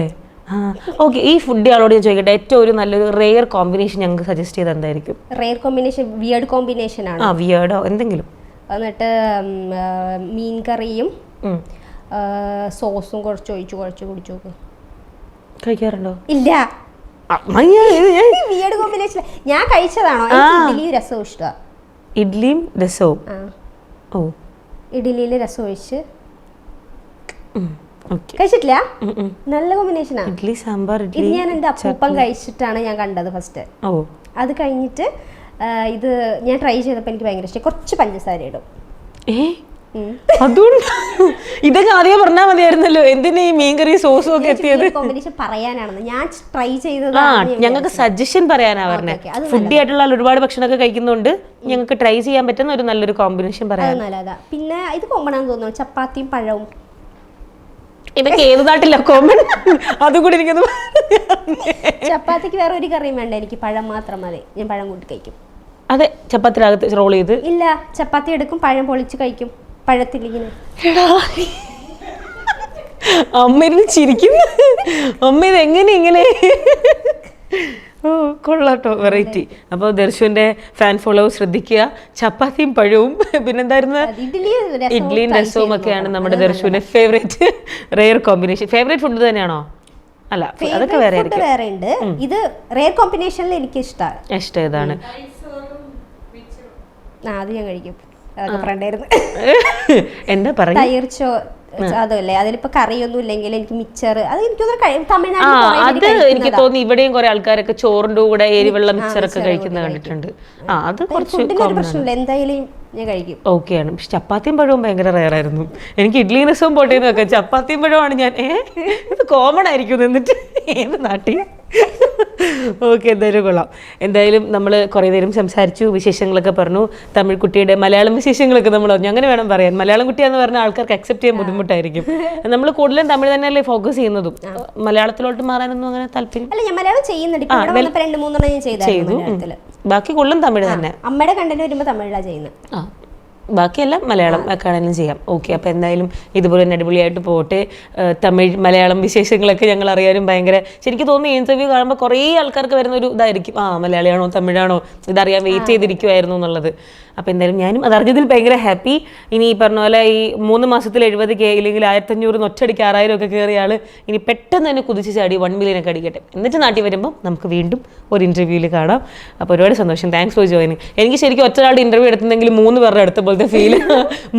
Speaker 1: ഓക്കെ. ഈ ഫുഡ് ആളോട് ഞാൻ ചോദിക്കട്ടെ, ഏറ്റവും ഒരു നല്ലൊരു റെയർ കോമ്പിനേഷൻ ഞങ്ങൾക്ക് സജസ്റ്റ് ചെയ്ത് എന്തായിരിക്കും?
Speaker 2: റെയർ കോമ്പിനേഷൻ, വിയേർഡ് കോമ്പിനേഷൻ ആണ്.
Speaker 1: വിയേർഡോ എന്തെങ്കിലും.
Speaker 2: എന്നിട്ട് മീൻ കറിയും സോസും കുറച്ച് ഒഴിച്ച് കുടിച്ചു നോക്ക്.
Speaker 1: കഴിക്കാറുണ്ടോ?
Speaker 2: ഇല്ല, വിയേർഡ് കോമ്പിനേഷൻ. ഞാൻ കഴിച്ചതാണോ? ഇഡ്ഡലിയും രസവും ഇഷ്ടമാണ്.
Speaker 1: ഇഡ്ലിയും രസവും. ഓ,
Speaker 2: ഇഡ്ഡലിയിൽ രസം ഒഴിച്ച് കഴിച്ചിട്ടില്ല? നല്ല കോമ്പിനേഷനാ.
Speaker 1: ഇഡ്ലി സാമ്പാർ.
Speaker 2: ഇത് ഞാൻ എൻ്റെ അപ്പൂപ്പൻ കഴിച്ചിട്ടാണ് ഞാൻ കണ്ടത് ഫസ്റ്റ്. അത് കഴിഞ്ഞിട്ട് ഇത് ഞാൻ ട്രൈ ചെയ്തപ്പോൾ എനിക്ക് ഭയങ്കര ഇഷ്ടം. കുറച്ച് പഞ്ചസാര ഇടും.
Speaker 1: അതുകൊണ്ട് ഇതൊക്കെ ആദ്യം പറഞ്ഞാൽ മതിയായിരുന്നല്ലോ. എന്തിനാ ഈ മീൻകറി സോസും ഒക്കെ എത്തിയത്?
Speaker 2: കോമ്പിനേഷൻ പറയാനാണെന്ന് ഞാൻ ട്രൈ ചെയ്തത്.
Speaker 1: ഞങ്ങൾക്ക് സജഷൻ പറയാനാ പറഞ്ഞത്. ഫുഡി ആയിട്ടുള്ള ഒരുപാട് ഭക്ഷണമൊക്കെ കഴിക്കുന്നതുകൊണ്ട് ഞങ്ങൾക്ക് ട്രൈ ചെയ്യാൻ പറ്റുന്ന ഒരു നല്ലൊരു കോമ്പിനേഷൻ പറയാം.
Speaker 2: നല്ലതാ. പിന്നെ ഇത് കോമണാന്ന് തോന്നുന്നു, ചപ്പാത്തിയും പഴവും.
Speaker 1: ഇതൊക്കെ ഏത് നാട്ടില്ല കോമൺ? അതും കൂടി എനിക്കൊന്ന്.
Speaker 2: ചപ്പാത്തിക്ക് വേറെ ഒരു കറിയും വേണ്ട, എനിക്ക് പഴം മാത്രം മതി. ഞാൻ പഴം കൂട്ടി കഴിക്കും.
Speaker 1: അതെ, ചപ്പാത്തിനകത്ത് റോൾ ചെയ്ത്.
Speaker 2: ഇല്ല, ചപ്പാത്തി എടുക്കും, പഴം പൊളിച്ച് കഴിക്കും. പഴത്തിലിങ്ങനെ.
Speaker 1: അമ്മ ഇരുന്ന് ചിരിക്കുന്നു. അമ്മ ഇത് എങ്ങനെ ഇങ്ങനെ? ഓ കൊള്ളാട്ടോ, വെറൈറ്റി. അപ്പോൾ ദർശുവിന്റെ ഫാൻ ഫോളോവേഴ്സ് ശ്രദ്ധിക്കുക. ചപ്പാത്തിയും പഴവും പിന്നെന്തായിരുന്നു, ഇഡ്ലിയും രസവും ഒക്കെയാണ് നമ്മുടെ ദർശുവിന്റെ favourite rare combination. Favourite food തന്നെയാണോ? അല്ല, അതൊക്കെ വേറെ
Speaker 2: ഉണ്ട്. ഇത് റെയർ കോമ്പിനേഷനിൽ എനിക്ക്
Speaker 1: ഇഷ്ടം ഇതാണ്.
Speaker 2: അത് ഞാൻ കഴിക്കും.
Speaker 1: എന്താ പറയുക,
Speaker 2: തൈർച്ചോ അതല്ലേ, അതിലിപ്പോ കറിയൊന്നും ഇല്ലെങ്കിൽ എനിക്ക് മിച്ചർ, അത് എനിക്ക്
Speaker 1: അത് എനിക്ക് തോന്നി ഇവിടെയും കുറെ ആൾക്കാരൊക്കെ ചോറിന്റെ കൂടെ എരിവെള്ള മിച്ചറൊക്കെ കഴിക്കുന്നത് കണ്ടിട്ടുണ്ട്. അത് കുറച്ച്
Speaker 2: പ്രശ്നമില്ല, എന്തായാലും ഞാൻ കഴിക്കും.
Speaker 1: ഓക്കെയാണ്. പക്ഷെ ചപ്പാത്തിയും പഴവും ഭയങ്കര റെയർ ആയിരുന്നു. എനിക്ക് ഇഡ്ലി രസവും പോട്ടേന്ന് വെക്കാം, ചപ്പാത്തിയും പഴമാണ് ഞാൻ ഇത് കോമൺ ആയിരിക്കും എന്നിട്ട് ഏത് നാട്ടിൽ. ഓക്കെ, എന്തായാലും കൊള്ളാം. എന്തായാലും നമ്മൾ കുറേ നേരം സംസാരിച്ചു, വിശേഷങ്ങളൊക്കെ പറഞ്ഞു. തമിഴ് കുട്ടിയുടെ മലയാളം വിശേഷങ്ങളൊക്കെ നമ്മൾ പറഞ്ഞു. അങ്ങനെ വേണം പറയാൻ. മലയാളം കുട്ടിയാന്ന് പറഞ്ഞാൽ ആൾക്കാർക്ക് അക്സെപ്റ്റ് ചെയ്യാൻ ബുദ്ധിമുട്ടായിരിക്കും. നമ്മൾ കൂടുതലും തമിഴ് തന്നെയല്ലേ ഫോക്കസ് ചെയ്യുന്നതും. മലയാളത്തിലോട്ട് മാറാനൊന്നും അങ്ങനെ താല്പര്യം?
Speaker 2: അല്ല, ഞാൻ മലയാളം ചെയ്യുന്നുണ്ട്. 2-3 ഞാൻ ചെയ്തു.
Speaker 1: ബാക്കി കൊള്ളും തമിഴ് തന്നെ.
Speaker 2: അമ്മയുടെ കണ്ടന്റ് വരുമ്പോൾ തമിഴിലാണ് ചെയ്യുന്നത്.
Speaker 1: ബാക്കിയെല്ലാം മലയാളം കാണാനും ചെയ്യാം. ഓക്കെ, അപ്പോൾ എന്തായാലും ഇതുപോലെ തന്നെ അടിപൊളിയായിട്ട് പോട്ടെ. തമിഴ് മലയാളം വിശേഷങ്ങളൊക്കെ ഞങ്ങൾ അറിയാനും ഭയങ്കര, ശരിക്കും തോന്നുന്നു ഇൻ്റർവ്യൂ കാണുമ്പോൾ കുറേ ആൾക്കാർക്ക് വരുന്ന ഒരു ഇതായിരിക്കും, മലയാളിയാണോ തമിഴാണോ ഇതറിയാൻ വെയിറ്റ് ചെയ്തിരിക്കുമായിരുന്നു എന്നുള്ളത്. അപ്പോൾ എന്തായാലും ഞാനും അതറിഞ്ഞതിൽ ഭയങ്കര ഹാപ്പി. ഇനി ഈ പറഞ്ഞ പോലെ ഈ 3 മാസത്തിൽ 70K ഇല്ലെങ്കിൽ 1500 ഒറ്റയടിക്ക് 6000 ഒക്കെ കയറിയ ആൾ ഇനി പെട്ടെന്ന് തന്നെ കുതിച്ച് ചാടി 1 million ഒക്കെ അടിക്കട്ടെ. എന്നിട്ട് നാട്ടിൽ വരുമ്പോൾ നമുക്ക് വീണ്ടും ഒരു ഇൻ്റർവ്യൂവിൽ കാണാം. അപ്പോൾ ഒരുപാട് സന്തോഷം. Thanks for joining. എനിക്ക് ശരിക്കും ഒറ്റയാളുടെ ഇൻ്റർവ്യൂ എടുത്തെങ്കിൽ 3 പേരുടെ അടുത്ത പോലത്തെ ഫീൽ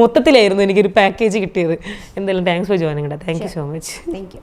Speaker 1: മൊത്തത്തിലായിരുന്നു എനിക്കൊരു പാക്കേജ് കിട്ടിയത്. എന്തായാലും thanks for joining. Thank you so much.
Speaker 2: Thank you.